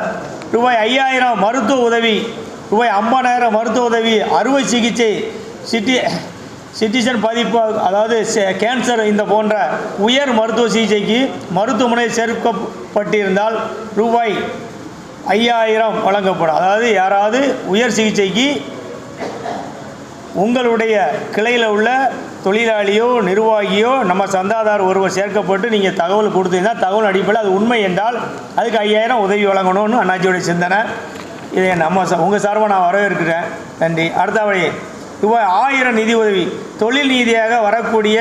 ரூபாய் 5000 மருத்துவ உதவி, ரூபாய் 50,000 மருத்துவ உதவி, அறுவை சிகிச்சை, சிட்டிசன் பதிப்பு, அதாவது கேன்சர் இந்த போன்ற உயர் மருத்துவ சிகிச்சைக்கு மருத்துவமனையில் சேர்க்கப்பட்டிருந்தால் ரூபாய் 5000 வழங்கப்படும். அதாவது யாராவது உயர் சிகிச்சைக்கு உங்களுடைய கிளையில் உள்ள தொழிலாளியோ நிர்வாகியோ நம்ம சந்தாதார் ஒருவர் சேர்க்கப்பட்டு நீங்கள் தகவல் கொடுத்தீங்கன்னா தகவல் அடிப்படையில் அது உண்மை என்றால் அதுக்கு 5000 உதவி வழங்கணும்னு அண்ணாச்சியோடைய சிந்தனை. இதை நம்ம உங்கள் சார்பாக நான் வரவேற்கிறேன். நன்றி. அடுத்தபடி ரூபாய் 1000 நிதி உதவி, தொழில் நீதியாக வரக்கூடிய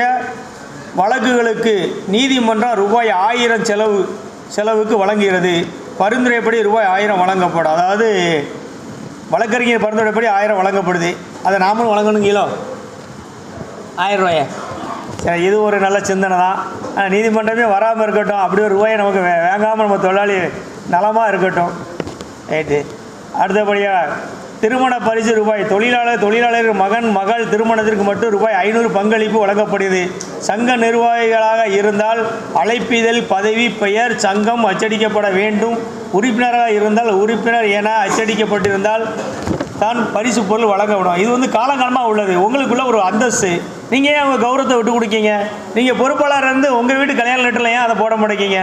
வழக்குகளுக்கு நீதிமன்றம் ரூபாய் 1000 செலவுக்கு வழங்குகிறது. பரிந்துரைப்படி ரூபாய் 1000 வழங்கப்படும். அதாவது வழக்கறிஞர் பரிந்துரைப்படி 1000 வழங்கப்படுது. அதை நாமளும் வழங்கணுங்களோ 1000 ரூபாயை. சரி, இது ஒரு நல்ல சிந்தனை தான். நீதிமன்றமே வராமல் இருக்கட்டும், அப்படி ஒரு ரூபாயை நமக்கு வாங்காமல் நம்ம தொழிலாளி நலமாக இருக்கட்டும். ரைட்டு. அடுத்தபடியாக திருமண பரிசு ரூபாய், தொழிலாளர் மகன் மகள் திருமணத்திற்கு மட்டும் ரூபாய் 500 பங்களிப்பு வழங்கப்படுகிறது. சங்க நிர்வாகிகளாக இருந்தால் அழைப்பிதழ், பதவி, பெயர், சங்கம் அச்சடிக்கப்பட வேண்டும். உறுப்பினராக இருந்தால் உறுப்பினர் என அச்சடிக்கப்பட்டிருந்தால் தான் பரிசு பொருள் வழங்கப்படும். இது காலங்காலமாக உள்ளது. உங்களுக்குள்ள ஒரு அந்தஸ்து. நீங்கள் ஏன் அவங்க கௌரவத்தை விட்டு கொடுக்கீங்க? நீங்கள் பொறுப்பாளர் இருந்து உங்கள் வீட்டு கல்யாண லெட்டரில் ஏன் அதை போட மாட்டேங்க?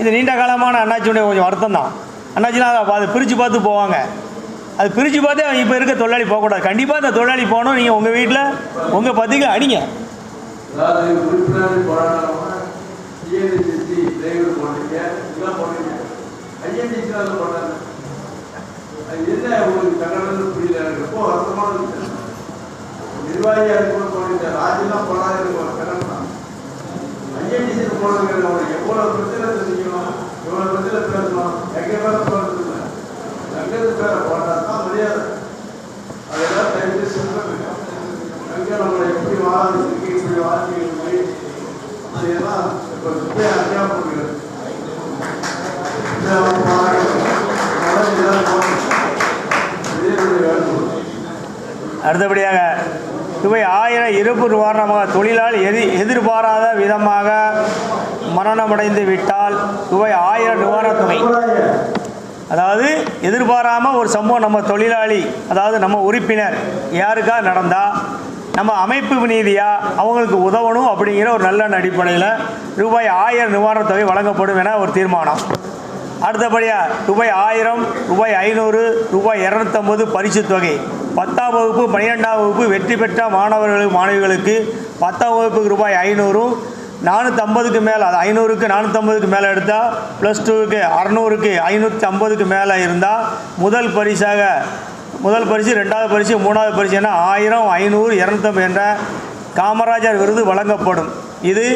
இது நீண்ட காலமான அண்ணாச்சியுடைய கொஞ்சம் வருத்தம் தான். அண்ணாச்சிலாம் அதை பிரித்து பார்த்து போவாங்க. அது பிரித்து பார்த்து இப்போ இருக்க தொழிலாளி போகக்கூடாது. கண்டிப்பாக இந்த தொழிலாளி போகணும். நீங்கள் உங்கள் வீட்டில் உங்கள் பத்திரிக்கை அடிங்க. அதாவது உறுப்பினர் போராடாமல் டிஎன்டிசி டிரைவர் போட்டீங்க, இதெல்லாம் போட்டீங்க. ஐஎன்டிசி அதை போட்டாங்க. அது என்ன உங்களுக்கு தகவல் புரியல. எனக்கு ரொம்ப வருத்தமான விஷயம். நிர்வாகியாக கூட போனீங்க, ராஜெல்லாம் போடாத கடன் தான். ஐஎன்டிசி போடுறது உங்களுக்கு எவ்வளோ பிரச்சனை தெரிஞ்சுக்கணும், எவ்வளோ பிரச்சனை பேசணும், எங்கே பேர போகிறது இல்லை. எங்கேருந்து பேர போட்டால் தான் முடியாது. அதெல்லாம் டைம் சொல்லுங்க. அங்கே நம்மளை எப்படி வாழ்ந்துருக்கு, இப்படி வாழ்க்கை அதெல்லாம் இப்போ சுப்பையாக அத்தியாபப்படுகிறது. அடுத்தபடியாக ரூபாய் 1000 இறப்பு நிவாரணமாக, தொழிலாளி எதிர்பாராத விதமாக மரணமடைந்து விட்டால் ரூபாய் 1000 நிவாரணத் தொகை. அதாவது எதிர்பாராமல் ஒரு சம்பவம் நம்ம தொழிலாளி, அதாவது நம்ம உறுப்பினர் யாருக்காக நடந்தால் நம்ம அமைப்பு நீதியாக அவங்களுக்கு உதவணும் அப்படிங்கிற ஒரு நல்ல அடிப்படையில் ரூபாய் 1000 நிவாரணத் தொகை வழங்கப்படும் என ஒரு தீர்மானம். அடுத்தபடியாக ரூபாய் 1000, ரூபாய் 500, ரூபாய் 250 பரிசு தொகை. 10ஆம் வகுப்பு 12ஆம் வகுப்பு வெற்றி பெற்ற மாணவிகளுக்கு 10ஆம் வகுப்புக்கு ரூபாய் 500, 450க்கு மேலே, அது 500க்கு 450க்கு மேலே எடுத்தால், +2க்கு 600க்கு 550க்கு மேலே இருந்தால் முதல் பரிசு, 2வது பரிசு, 3வது பரிசு என 1000, 500, 250 என்ற காமராஜர் விருது வழங்கப்படும். இது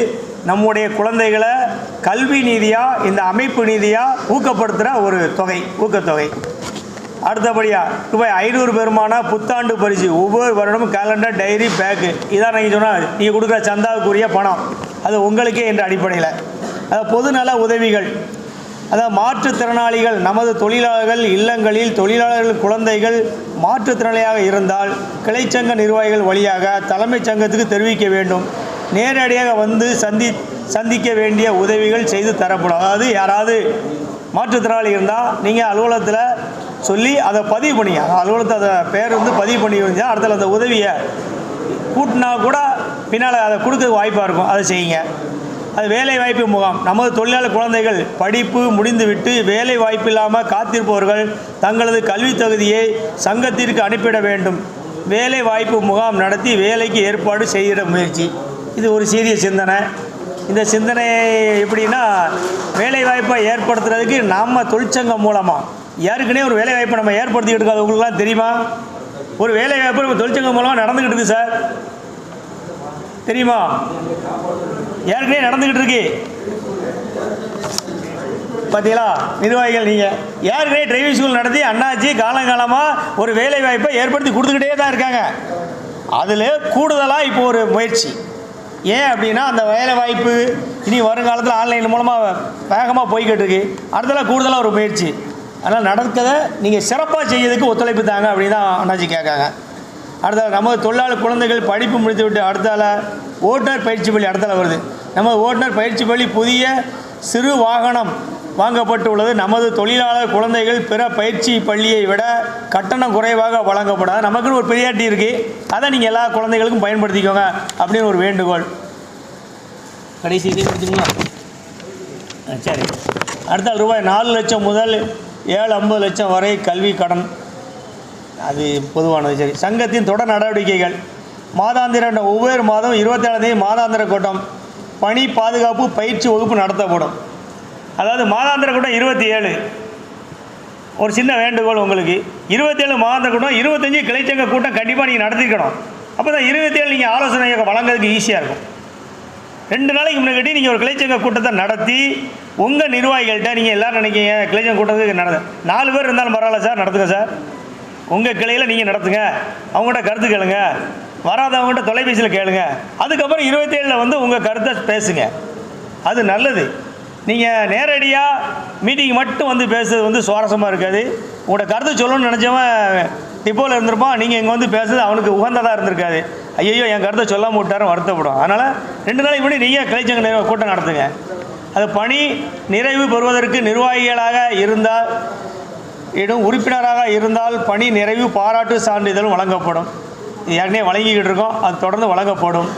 நம்முடைய குழந்தைகளை கல்வி நீதியாக இந்த அமைப்பு நீதியாக ஊக்கப்படுத்துகிற ஒரு தொகை, ஊக்கத்தொகை. அடுத்தபடியாக ரூபாய் 500 பெருமான புத்தாண்டு பரிசு. ஒவ்வொரு வருடமும் கேலண்டர், டைரி, பேக்கு. இதான் நீங்கள் சொன்னால் நீங்கள் கொடுக்குற சந்தாவுக்குரிய பணம், அது உங்களுக்கே என்ற அடிப்படையில். அதாவது பொதுநல உதவிகள், அதாவது மாற்றுத்திறனாளிகள், நமது தொழிலாளர்கள் இல்லங்களில் தொழிலாளர்கள் குழந்தைகள் மாற்றுத்திறனாளியாக இருந்தால் கிளைச்சங்க நிர்வாகிகள் வழியாக தலைமைச் சங்கத்துக்கு தெரிவிக்க வேண்டும். நேரடியாக வந்து சந்திக்க வேண்டிய உதவிகள் செய்து தரப்படும். அதாவது யாராவது மாற்றுத்திறனாளி இருந்தால் நீங்கள் அலுவலகத்தில் சொல்லி அதை பதிவு பண்ணிங்க. அலுவலகத்தை அதை பேர் பதிவு பண்ணி வந்தால் அடுத்த அந்த உதவியை கூட்டினா கூட பின்னால் அதை கொடுக்க வாய்ப்பாக இருக்கும். அதை செய்யுங்க. அது வேலை வாய்ப்பு முகாம். நமது தொழிலாளர் குழந்தைகள் படிப்பு முடிந்துவிட்டு வேலை வாய்ப்பு இல்லாமல் காத்திருப்பவர்கள் தங்களது கல்வி தகுதியை சங்கத்திற்கு அனுப்பிட வேண்டும். வேலை வாய்ப்பு முகாம் நடத்தி வேலைக்கு ஏற்பாடு செய்கிற முயற்சி. இது ஒரு சீரிய சிந்தனை. இந்த சிந்தனை எப்படின்னா, வேலை வாய்ப்பை ஏற்படுத்துறதுக்கு நம்ம தொழிற்சங்கம் மூலமாக யாருக்குன்னே ஒரு வேலை வாய்ப்பை நம்ம ஏற்படுத்திக்கிட்டு இருக்கோம். அது உங்களுக்குலாம் தெரியுமா? ஒரு வேலை வாய்ப்பு நம்ம தொழிற்சங்கம் மூலமாக நடந்துக்கிட்டு இருக்குது சார், தெரியுமா? யாருக்குனே நடந்துக்கிட்டு இருக்கு. பார்த்தீங்களா நிர்வாகிகள், நீங்கள் யாருக்குனே டிரைவிங் ஸ்கூல் நடத்தி அண்ணாச்சி காலங்காலமாக ஒரு வேலை வாய்ப்பை ஏற்படுத்தி கொடுத்துக்கிட்டே தான் இருக்காங்க. அதில் கூடுதலாக இப்போ ஒரு முயற்சி. ஏன் அப்படின்னா, அந்த வேலை வாய்ப்பு இனி வருங்காலத்தில் ஆன்லைன் மூலமாக வேகமாக போய்கிட்டு இருக்கு. அடுத்தல கூடுதலாக ஒரு முயற்சி. அதனால் நடக்கிறதை நீங்கள் சிறப்பாக செய்யறதுக்கு ஒத்துழைப்பு தாங்க அப்படின்னு தான் அண்ணாச்சி கேட்காங்க. அடுத்தால நமது தொழிலாளர் குழந்தைகள் படிப்பு முடித்து விட்டு அடுத்தால ஓட்டுநர் பயிற்சி பள்ளி அடுத்தால வருது. நம்ம ஓட்டுநர் பயிற்சி பள்ளி புதிய சிறு வாகனம் வாங்கப்பட்டுள்ளது. நமது தொழிலாளர் குழந்தைகள் பிற பயிற்சி பள்ளியை விட கட்டணம் குறைவாக வழங்கப்படாது. நமக்குன்னு ஒரு பிரியாரிட்டி இருக்குது, அதை நீங்கள் எல்லா குழந்தைகளுக்கும் பயன்படுத்திக்கோங்க அப்படின்னு ஒரு வேண்டுகோள். கடைசி இதே கொடுத்துங்களா? சரி. அடுத்த ரூபாய் 4 லட்சம் முதல் 750 லட்சம் வரை கல்வி கடன், அது பொதுவானது. சரி. சங்கத்தின் தொடர் நடவடிக்கைகள். மாதாந்திர ஒவ்வொரு மாதம் 27ஆம் தேதி மாதாந்திர கூட்டம், பணி பாதுகாப்பு பயிற்சி வகுப்பு நடத்தப்படும். அதாவது மாதாந்திர கூட்டம் 27. ஒரு சின்ன வேண்டுகோள் உங்களுக்கு, 27 மாதாந்திர கூட்டம், 25 கிளைச்சங்க கூட்டம் கண்டிப்பாக நீங்கள் நடத்திக்கணும். அப்போ தான் 27 நீங்கள் ஆலோசனை வழங்குறதுக்கு ஈஸியாக இருக்கும். 2 நாளைக்கு முன்னாடி நீங்கள் ஒரு கிளைச்சங்க கூட்டத்தை நடத்தி உங்கள் நிர்வாகிகள்கிட்ட நீங்கள் எல்லோரும் நினைக்கிங்க கிளைச்சங்க கூட்டத்துக்கு 4 பேர் இருந்தாலும் பரவாயில்ல சார், நடத்துங்க சார், உங்கள் கிளையில் நீங்கள் நடத்துங்க, அவங்கள்ட்ட கருத்து கேளுங்க, வராதவங்கள்ட்ட தொலைபேசியில் கேளுங்க. அதுக்கப்புறம் 27 வந்து உங்கள் கருத்தை பேசுங்க, அது நல்லது. நீங்கள் நேரடியாக மீட்டிங் மட்டும் வந்து பேசுறது வந்து சுவாரஸ்யமாக இருக்காது. உங்களோட கருத்து சொல்லணும்னு நினச்சவன் டிப்போவில் இருந்திருப்பான், நீங்கள் இங்கே வந்து பேசுறது அவனுக்கு உகந்ததாக இருந்திருக்காது. ஐயோ என் கருத்தை சொல்லாமல் விட்டாரும் வருத்தப்படும். அதனால் 2 நாளைக்கு முன்னாடி நீங்கள் கிளைச்சங்க கூட்டம் நடத்துங்க. அது பணி நிறைவு பெறுவதற்கு நிர்வாகிகளாக இருந்தால் உறுப்பினராக இருந்தால் பணி நிறைவு பாராட்டு சான்றிதழ் வழங்கப்படும். ஏற்கனவே வழங்கிக்கிட்டு இருக்கோம், அது தொடர்ந்து வழங்கப்படும்.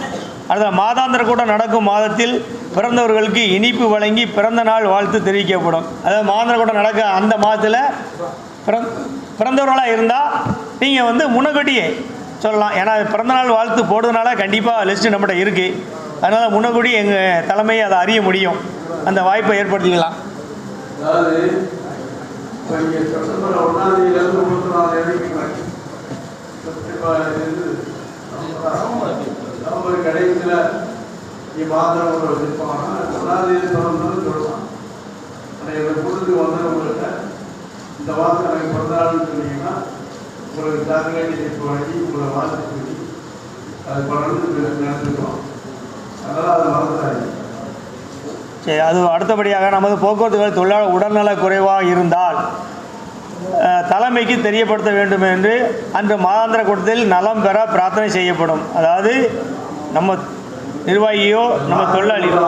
அடுத்த மாதாந்திர கூட்டம் நடக்கும் மாதத்தில் பிறந்தவர்களுக்கு இனிப்பு வழங்கி பிறந்த நாள் வாழ்த்து தெரிவிக்கப்படும். அதாவது மாதாந்திர கூட்டம் நடக்க அந்த மாதத்தில் பிறந்தவர்களாக இருந்தால் நீங்கள் வந்து முன்னக்கூட்டியே சொல்லலாம். ஏன்னா பிறந்தநாள் வாழ்த்து போடுறதுனால கண்டிப்பாக லிஸ்ட்டு நம்மகிட்ட இருக்குது. அதனால் முன்னக்கூட்டி எங்கள் தலைமையை அதை அறிய முடியும், அந்த வாய்ப்பை ஏற்படுத்திக்கலாம். அதாவது இப்போ இங்கே செப்டம்பர் 1ஆம் தேதியிலேருந்து 34 நவம்பர் கடைசியில் இங்கே மாதம் வச்சுருப்பாங்கன்னா 1ஆம் தேதி தொடர்ந்து சொல்லலாம். ஆனால் இதை கூட்டத்துக்கு வந்தவங்கள்ட்ட இந்த மாதம் எனக்கு பிறந்தநாள்னு சொன்னீங்கன்னா உங்களுக்கு சாக்லேட் இப்போ வழங்கி உங்களை வாழ்த்து சொல்லி அது பலன்னு நடந்துருக்கோம். அதனால் அதை மறந்துடாது. சரி. அது அடுத்தபடியாக நமது போக்குவரத்துகள் தொழிலாளர் உடல்நல குறைவாக இருந்தால் தலைமைக்கு தெரியப்படுத்த வேண்டும் என்று அன்று மாதாந்திர கூட்டத்தில் நலம் பெற பிரார்த்தனை செய்யப்படும். அதாவது நம்ம நிர்வாகியோ நம்ம தொழிலாளியோ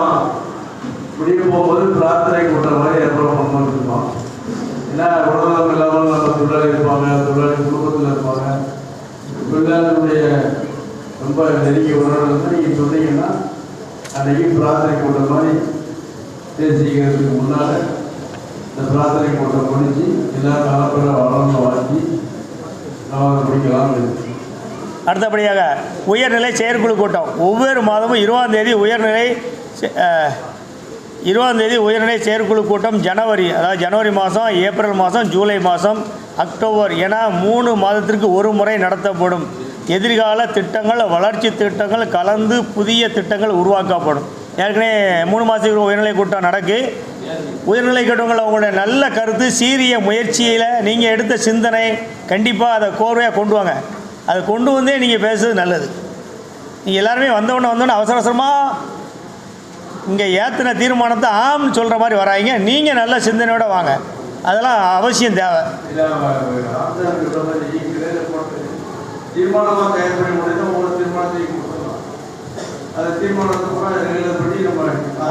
முடிய போகும்போது பிரார்த்தனை கூட்டம் மாதிரி ஏற்பாடு பண்ணிருக்கோம். ஏன்னா உடல்நலம் இல்லாமல் நம்ம தொழிலாளி இருப்பாங்க, தொழிலாளி குடும்பத்தில் இருப்பாங்க, தொழிலாளர்களுடைய ரொம்ப நெருங்கிய உணர்வு நீங்கள் சொன்னீங்கன்னா அன்றைக்கி பிரார்த்தனை கூட்டம் மாதிரி தேசிக்கிறதுக்கு முன்னால் இந்த பிரார்த்தனை கூட்டம் முடிஞ்சு எல்லாரும் நலப்பெற வளர்ந்து வாங்கி நம்ம முடிக்கலாம். அடுத்தபடியாக உயர்நிலை செயற்குழு கூட்டம் ஒவ்வொரு மாதமும் 20ஆம் தேதி உயர்நிலை செயற்குழு கூட்டம் அதாவது ஜனவரி மாதம், ஏப்ரல் மாதம், ஜூலை மாதம், அக்டோபர் என 3 மாதத்திற்கு ஒரு முறை நடத்தப்படும். எதிர்கால திட்டங்கள், வளர்ச்சி திட்டங்கள் கலந்து புதிய திட்டங்கள் உருவாக்கப்படும். ஏற்கனவே 3 மாதத்துக்கு உயர்நிலை கூட்டம் நடக்கு. உயர்நிலை கூட்டங்களில் உங்களுடைய நல்ல கருத்து, சீரிய முயற்சியில் நீங்கள் எடுத்த சிந்தனை கண்டிப்பாக அதை கோர்வையாக கொண்டு வாங்க. அதை கொண்டு வந்தே நீங்கள் பேசுறது நல்லது. நீங்கள் எல்லாருமே வந்தோடனே அவசரமாக இங்கே ஏற்றின தீர்மானத்தை ஆம்னு சொல்கிற மாதிரி வராங்க. நீங்கள் நல்ல சிந்தனையோடு வாங்க, அதெல்லாம் அவசியம் தேவை. தீர்மானமாக தயார் பண்ணி முடிந்தால் ஒவ்வொரு தீர்மானத்தையும்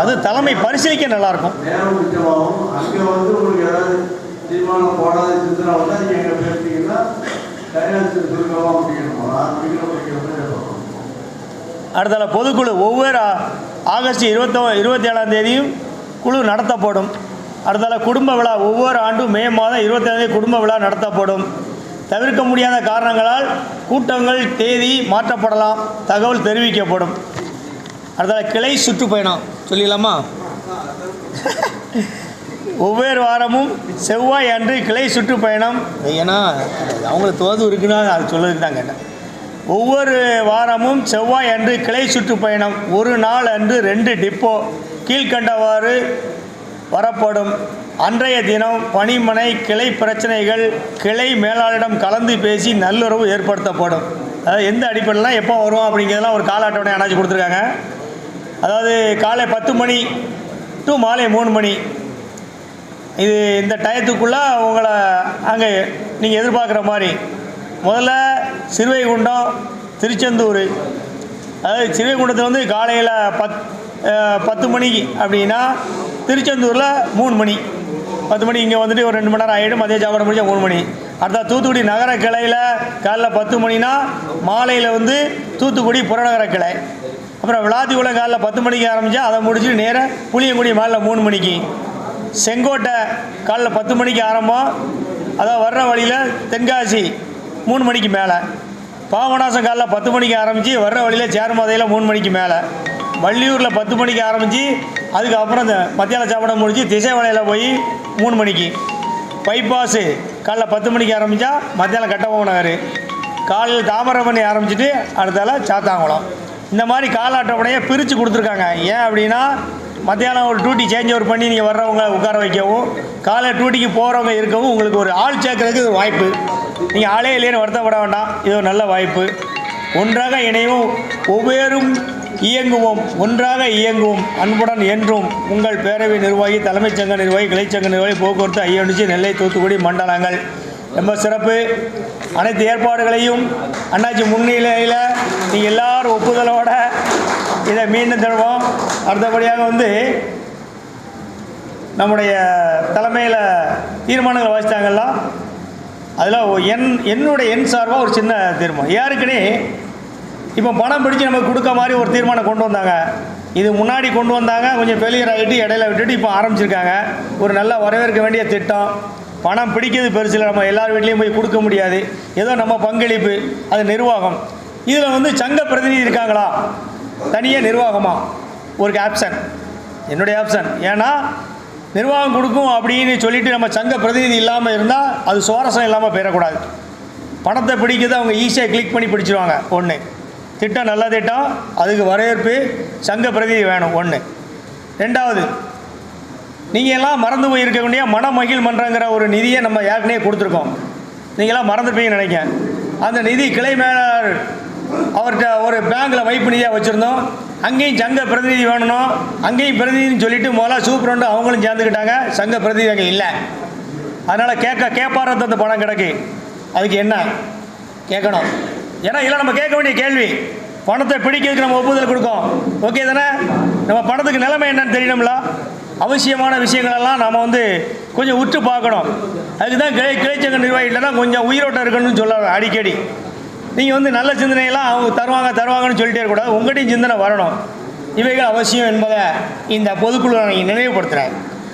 அது தலைமை பரிசீலிக்க நல்லாயிருக்கும். நேரம் மிச்சமாகும். அங்கே வந்து உங்களுக்கு ஏதாவது தீர்மானம் போடாத சிந்தனை வந்தால் நீங்கள் எங்கே பேசுனீங்கன்னா டைனாக்ஸ் சுருக்கமாக முடிக்கணும். 6 மணிக்கு முடிக்கணும். அடுத்த பொதுக்குழு ஒவ்வொரு ஆகஸ்ட் 27ஆம் தேதியும் குழு நடத்தப்படும். அடுத்த குடும்ப விழா ஒவ்வொரு ஆண்டும் மே மாதம் 27ஆம் தேதி குடும்ப விழா நடத்தப்படும். தவிர்க்க முடியாத காரணங்களால் கூட்டங்கள் தேதி மாற்றப்படலாம், தகவல் தெரிவிக்கப்படும். அடுத்த கிளை சுற்றுப்பயணம் சொல்லிடலாமா? ஒவ்வொரு வாரமும் செவ்வாய் அன்று கிளை சுற்றுப்பயணம். ஏன்னா அவங்களுக்கு தோது இருக்குன்னா அது சொல்லதுக்கு தான் கேட்டேன். ஒவ்வொரு வாரமும் செவ்வாய் அன்று கிளை சுற்றுப்பயணம், ஒரு நாள் அன்று 2 டிப்போ கீழ்கண்டவாறு வரப்படும். அன்றைய தினம் பணிமனை கிளை பிரச்சனைகள் கிளை மேலாளரிடம் கலந்து பேசி நல்லுறவு ஏற்படுத்தப்படும். அதாவது எந்த அடிப்படையிலாம் எப்போ வரும் அப்படிங்கிறதெல்லாம் ஒரு கால அட்டவணை அணைச்சி கொடுத்துருக்காங்க. அதாவது காலை 10 மணி டு மாலை 3 மணி, இது இந்த டயத்துக்குள்ளே உங்களை அங்கே நீங்கள் எதிர்பார்க்குற மாதிரி. முதல்ல சிறுவைகுண்டம், திருச்செந்தூர். அதாவது சிறுவைகுண்டத்தில் வந்து காலையில் 10 மணிக்கு அப்படின்னா திருச்செந்தூரில் 3 மணி. 10 மணி இங்கே வந்துட்டு ஒரு 2 மணி நேரம் ஆகிடும். மதியம் சாப்பாடு முடிஞ்சா 3 மணி. அடுத்த தூத்துக்குடி நகர கிளையில் காலைல 10 மணினா மாலையில் வந்து தூத்துக்குடி புறநகர கிளை. அப்புறம் விளாத்திக்குளம் காலைல 10 மணிக்கு ஆரம்பித்தா அதை முடிச்சுட்டு நேராக புளியங்குடி மாலைல 3 மணிக்கு. செங்கோட்டை காலைல 10 மணிக்கு ஆரம்பம், அதான் வர்ற வழியில் தென்காசி 3 மணிக்கு மேலே. பாபநாசம் காலைல 10 மணிக்கு ஆரம்பித்து வர்ற வழியில் சேர்மதையில் 3 மணிக்கு மேலே. வள்ளியூரில் 10 மணிக்கு ஆரம்பித்து அதுக்கப்புறம் இந்த மத்தியான சாப்பாடை முடித்து திசைவளையில் போய் 3 மணிக்கு. பைபாஸு காலைல 10 மணிக்கு ஆரம்பித்தா மத்தியானம் கட்டபொம்மன் நகர். காலையில் தாமிரபரணி ஆரம்பிச்சுட்டு அடுத்தால சாத்தாங்குளம். இந்த மாதிரி கால அட்டவணையை பிரித்து கொடுத்துருக்காங்க. ஏன் அப்படின்னா மத்தியானம் ஒரு டியூட்டி சேஞ்ச் ஓவர் பண்ணி நீங்கள் வர்றவங்க உட்கார வைக்கவும், காலை டியூட்டிக்கு போகிறவங்க இருக்கவும் உங்களுக்கு ஒரு ஆள் சேர்க்கறதுக்கு ஒரு வாய்ப்பு. நீங்கள் ஆளே இல்லைன்னு வருத்தப்பட வேண்டாம், இது ஒரு நல்ல வாய்ப்பு. ஒன்றாக இணைவும் ஒவ்வொரும் இயங்குவோம், ஒன்றாக இயங்குவோம் அன்புடன் என்றும் உங்கள் பேரவை நிர்வாகி, தலைமைச் சங்க நிர்வாகி, கிளைச்சங்க நிர்வாகி, போக்குவரத்து ஐயனிச்சி, நெல்லை, தூத்துக்குடி மண்டலங்கள். ரொம்ப சிறப்பு. அனைத்து ஏற்பாடுகளையும் அண்ணாச்சி முன்னிலையில் நீங்கள் எல்லோரும் ஒப்புதலோட இதை மீண்டும் தருவோம். அடுத்தபடியாக வந்து நம்முடைய தலைமையில் தீர்மானங்கள் வாசித்தாங்கல்லாம், அதில் என்னுடைய எண் சார்பாக ஒரு சின்ன தீர்மானம். யாருக்குன்னே இப்போ பணம் பிடிச்சி நமக்கு கொடுக்க மாதிரி ஒரு தீர்மானம் கொண்டு வந்தாங்க. இது முன்னாடி கொண்டு வந்தாங்க, கொஞ்சம் ஃபெயிலியர் ஆகிட்டு இடையில விட்டுட்டு இப்போ ஆரம்பிச்சிருக்காங்க. ஒரு நல்ல வரவேற்க வேண்டிய திட்டம். பணம் பிடிக்கிறது பெருசில், நம்ம எல்லார் வீட்லேயும் போய் கொடுக்க முடியாது, ஏதோ நம்ம பங்களிப்பு, அது நிர்வாகம். இதில் வந்து சங்க பிரதிநிதி இருக்காங்களா, தனியாக நிர்வாகமாக ஒரு ஆப்ஷன், என்னுடைய ஆப்ஷன். ஏன்னா நிர்வாகம் கொடுக்கும் அப்படின்னு சொல்லிவிட்டு நம்ம சங்க பிரதிநிதி இல்லாமல் இருந்தால் அது சுவாரஸ்யம் இல்லாமல் போயிடக்கூடாது. பணத்தை பிடிக்கிறது அவங்க ஈஸியாக கிளிக் பண்ணி பிடிச்சிருவாங்க. ஒன்று, திட்டம் நல்ல திட்டம், அதுக்கு வரவேற்பு, சங்க பிரதிநிதி வேணும். ஒன்று. ரெண்டாவது, நீங்கள் எல்லாம் மறந்து போயிருக்க வேண்டிய மனமகிழ் மன்றங்கிற ஒரு நிதியை நம்ம ஏற்கனவே கொடுத்துருக்கோம். நீங்களாம் மறந்துப்பீங்கன்னு நினைக்கிறேன். அந்த நிதி கிளை மேலாளர் அவர்கிட்ட ஒரு பேங்கில் வைப்பு நிதியாக வச்சுருந்தோம். அங்கேயும் சங்க பிரதிநிதி வேணும், அங்கேயும் பிரதிநிதின்னு சொல்லிவிட்டு முதல்ல சூப்பரண்டு அவங்களும் சேர்ந்துக்கிட்டாங்க. சங்க பிரதிநிதி அங்கே இல்லை. அதனால் கேட்பாரத்து அந்த பணம் கிடக்கு. அதுக்கு என்ன கேட்கணும்? ஏன்னா இல்லை நம்ம கேட்க வேண்டிய கேள்வி, பணத்தை பிடிக்கிறதுக்கு நம்ம ஒப்புதல் கொடுக்கோம், ஓகே தானே? நம்ம பணத்துக்கு நிலைமை என்னன்னு தெரியணும்ல. அவசியமான விஷயங்களெல்லாம் நம்ம வந்து கொஞ்சம் உற்று பார்க்கணும். அதுக்கு தான் கிளைச்சங்க நிர்வாகிகிட்டனா கொஞ்சம் உயிரோட்டம் இருக்கணும்னு சொல்ல அடிக்கடி. நீங்கள் வந்து நல்ல சிந்தனையெல்லாம் அவங்க தருவாங்கன்னு சொல்லிட்டே இருக்கக்கூடாது, உங்கள்கிட்டையும் சிந்தனை வரணும். இவைகள் அவசியம் என்பதை இந்த பொதுக்குழு நான் நினைவுபடுத்துகிறேன்.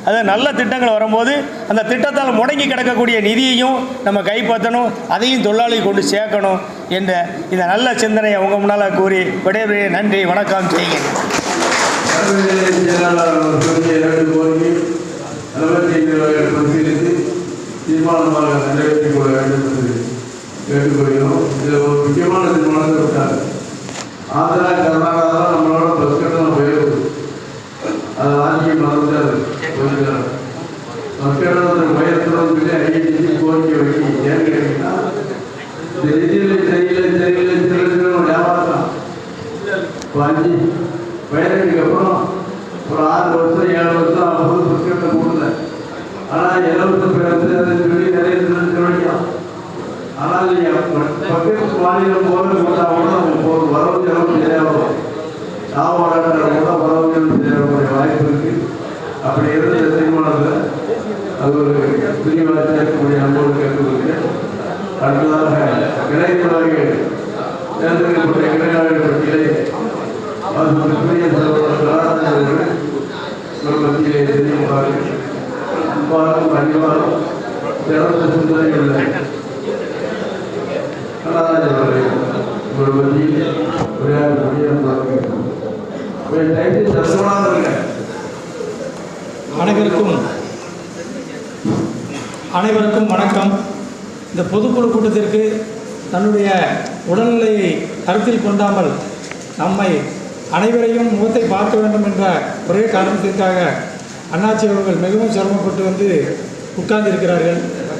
அது நல்ல திட்டங்கள் வரும்போது அந்த திட்டத்தால் முடங்கி கிடக்கக்கூடிய நிதியையும் நம்ம கைப்பற்றணும், அதையும் தொழிலாளிக்கு கொண்டு சேர்க்கணும் என்ற இந்த நல்ல சிந்தனையை உங்கள் முன்னால் கூறி விடைபெறுகிறேன். நன்றி, வணக்கம் செய்கிறேன். பரிசீலித்து தீர்மானமாக நிறைவேற்றிக் கொள்ள வேண்டும் என்று கேட்டுக்கொள்கிறோம். இதில் ஒரு முக்கியமான தீர்மானத்தை விட்டார். ஆந்திரா கர்நாடகா தான் நம்மளோட பஸ் கட்டணம் உயர்வு, அதை வாங்கி மறந்துட்டார். பஸ் கட்டணத்தை உயர்த்தணும்னு சொல்லி ஐடிசி கோரிக்கை வைக்கி. ஏன்னு கேட்டீங்கன்னா இந்த நிதியில் தெரியல வியாபாரம் வாங்கி வயதுக்கு அப்புறம் ஒரு 6 வருஷம் 7 வருஷம் அப்போது பஸ் கட்டணம் கொடுத்தேன். ஆனால் இலவச பிறகு அதை சொல்லி நிறைய கிடைக்கும். ஆனால் பக்கத்து மாநிலம் போல கொடுத்தா கூட நமக்கு ஒரு வரவு செலவு சரியாகும். சாப்பாடு கூட வரவு செலவு செய்யக்கூடிய வாய்ப்பு இருக்கு. அப்படி இருந்த தீர்மானத்தில் அது ஒரு பிரிவாக சேர்க்கக்கூடிய அன்போடு கேட்டுக்கொள்கிறேன். அடுத்ததாக இளைஞர்கள் தேர்ந்தெடுக்கப்பட்ட இளைஞர்கள் பற்றியிலே அது பெரிய சகோதரர்கள் மத்தியிலே தெரிவிப்பார்கள். அன்பாரும் அறிவாரும் சிறந்த சிந்தனைகள் உங்கள் மத்தியில் அனைவருக்கும் வணக்கம். இந்த பொதுக்குழு கூட்டத்திற்கு தன்னுடைய உடல்நிலையை கருத்தில் கொண்டாமல் நம்மை அனைவரையும் முகத்தை பார்க்க வேண்டும் என்ற ஒரே காரணத்திற்காக அண்ணாச்சி அவர்கள் மிகவும் சிரமப்பட்டு வந்து உட்கார்ந்திருக்கிறார்கள்.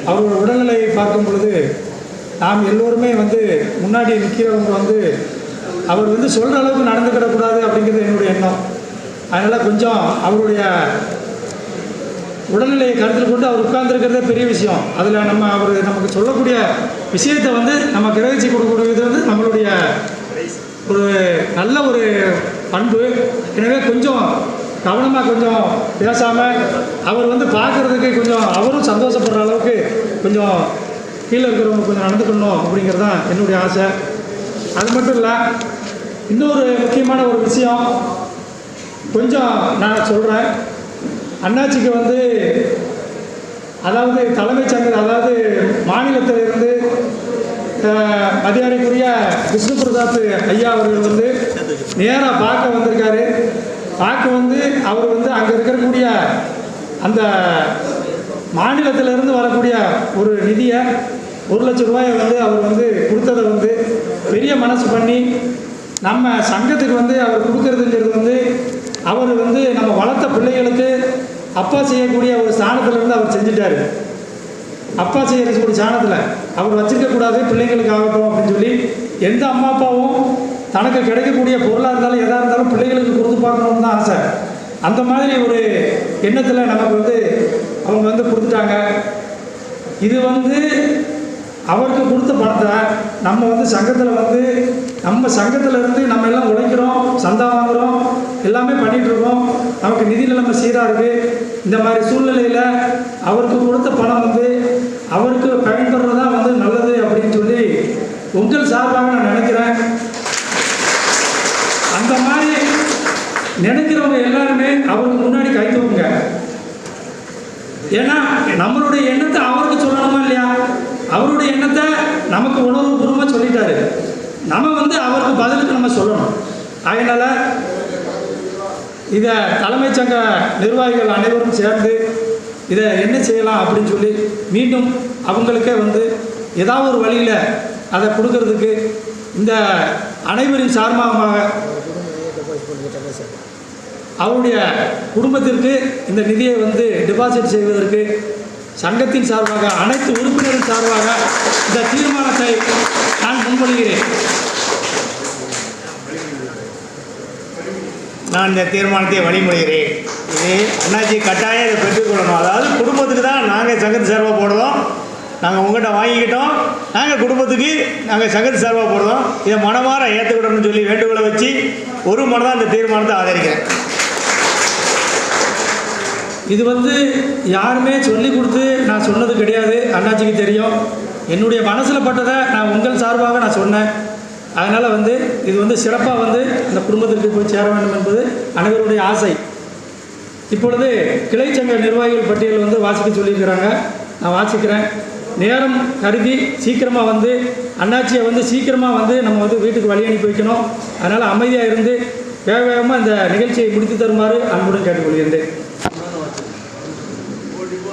அவர்கள் உடல்நிலையை பார்க்கும் பொழுது நாம் எல்லோருமே வந்து முன்னாடி நிற்கிறவங்க வந்து அவர் வந்து சொல்கிற அளவுக்கு நடந்துக்கிடக்கூடாது அப்படிங்கிறது என்னுடைய எண்ணம். அதனால் கொஞ்சம் அவருடைய உடல்நிலையை கருத்தில் கொண்டு அவர் உட்கார்ந்துருக்கிறதே பெரிய விஷயம். அதில் அவர் நமக்கு சொல்லக்கூடிய விஷயத்தை வந்து நம்ம கிரகிச்சு கொடுக்கக்கூடியது வந்து நம்மளுடைய ஒரு நல்ல ஒரு பண்பு. எனவே கொஞ்சம் கவனமாக கொஞ்சம் பேசாமல் அவர் வந்து பார்க்குறதுக்கு கொஞ்சம் அவரும் சந்தோஷப்படுற அளவுக்கு கொஞ்சம் கீழே இருக்கிறவங்க கொஞ்சம் நடந்துக்கணும் அப்படிங்கிறது தான் என்னுடைய ஆசை. அது மட்டும் இல்லை, இன்னொரு முக்கியமான ஒரு விஷயம் கொஞ்சம் நான் சொல்கிறேன். அண்ணாச்சிக்கு வந்து அதாவது தலைமைச் சங்க அதாவது மாநிலத்திலிருந்து மரியாதைக்குரிய விஷ்ணு பிரதாப் ஐயா அவர்கள் வந்து நேராக பார்க்க வந்திருக்காரு. பார்க்க வந்து அவர் வந்து அங்கே இருக்கக்கூடிய அந்த மாநிலத்திலிருந்து வரக்கூடிய ஒரு நிதியை 1 லட்சம் ரூபாயை வந்து அவர் வந்து கொடுத்ததை வந்து பெரிய மனசு பண்ணி நம்ம சங்கத்துக்கு வந்து அவர் கொடுக்கறதுங்கிறது வந்து அவர் வந்து நம்ம வளர்த்த பிள்ளைகளுக்கு அப்பா செய்யக்கூடிய ஒரு ஸ்தானத்திலிருந்து அவர் செஞ்சுட்டார். அப்பா செய்யக்கூடிய ஸ்தானத்தில் அவர் வச்சிருக்கக்கூடாது, பிள்ளைங்களுக்கு ஆகட்டும் அப்படின்னு சொல்லி எந்த அம்மா அப்பாவும் தனக்கு கிடைக்கக்கூடிய பொருளாக இருந்தாலும் எதாக இருந்தாலும் பிள்ளைகளுக்கு கொடுத்து பார்க்கணுன்னு தான் ஆசை. அந்த மாதிரி ஒரு எண்ணத்தில் நமக்கு வந்து அவங்க வந்து கொடுத்துட்டாங்க. இது வந்து அவருக்கு கொடுத்த பணத்தை நம்ம வந்து சங்கத்தில் வந்து நம்ம சங்கத்தில் இருந்து நம்ம எல்லாம் உழைக்கிறோம், சந்தா வாங்குகிறோம், எல்லாமே பண்ணிகிட்ருக்கோம். நமக்கு நிதி நிலைமை சீராக இருக்குது. இந்த மாதிரி சூழ்நிலையில் அவருக்கு கொடுத்த பணம் வந்து அவருக்கு பயன்படுறதா வந்து நல்லது அப்படின்னு சொல்லி உங்கள் சார்பாக நான் நினைக்கிறேன். அந்த மாதிரி நினைக்கிறவங்க எல்லாருமே அவருக்கு முன்னாடி கை தூக்குங்க. ஏன்னா நம்மளுடைய எண்ணத்தை அவருக்கு சொல்லணுமா இல்லையா? அவருடைய எண்ணத்தை நமக்கு உணர்வுபூர்வமாக சொல்லிட்டாரு. நம்ம வந்து அவருக்கு பதிலுக்கு நம்ம சொல்லணும். அதனால் இதை தலைமைச் சங்க நிர்வாகிகள் அனைவரும் சேர்ந்து இதை என்ன செய்யலாம் அப்படின்னு சொல்லி மீண்டும் அவங்களுக்கே வந்து ஏதாவது ஒரு வழியில் அதை கொடுக்கறதுக்கு இந்த அனைவரின் சார்பாக அவருடைய குடும்பத்திற்கு இந்த நிதியை வந்து டெபாசிட் செய்வதற்கு சங்கத்தின் சார்பாக அனைத்து உறுப்பினரின் சார்பாக இந்த தீர்மானத்தை நான் முன்மொழிகிறேன். நான் இந்த தீர்மானத்தை வழிமொழிகிறேன். இது அண்ணாச்சி கட்டாயம் இதை பெற்றுக்கொள்ளணும். அதாவது குடும்பத்துக்கு தான் நாங்கள் சங்கத்து சார்பாக போடுறோம், நாங்கள் உங்கள்கிட்ட வாங்கிக்கிட்டோம், நாங்கள் குடும்பத்துக்கு நாங்கள் சங்கத்து சார்பாக போடுறோம். இதை மனமாற ஏற்றுக்கிடணும்னு சொல்லி வேண்டுகோளை வச்சு ஒரு மனதான் இந்த தீர்மானத்தை ஆதரிக்கிறேன். இது வந்து யாருமே சொல்லி கொடுத்து நான் சொன்னது கிடையாது. அண்ணாச்சிக்கு தெரியும். என்னுடைய மனசில் பட்டதை நான் உங்கள் சார்பாக நான் சொன்னேன். அதனால் வந்து இது வந்து சிறப்பாக வந்து அந்த குடும்பத்திற்கு போய் சேர வேண்டும் என்பது அனைவருடைய ஆசை. இப்பொழுது கிளைச்சங்க நிர்வாகிகள் பட்டியல் வந்து வாசிக்க சொல்லியிருக்கிறாங்க. நான் வாசிக்கிறேன். நேரம் கருதி சீக்கிரமாக வந்து அண்ணாச்சியை வந்து சீக்கிரமாக வந்து நம்ம வந்து வீட்டுக்கு வழி அனுப்பி வைக்கணும். அதனால் அமைதியாக இருந்து வேக வேகமாக இந்த நிகழ்ச்சியை முடித்து தருமாறு அன்புடன் கேட்டுக்கொள்கிறேன்.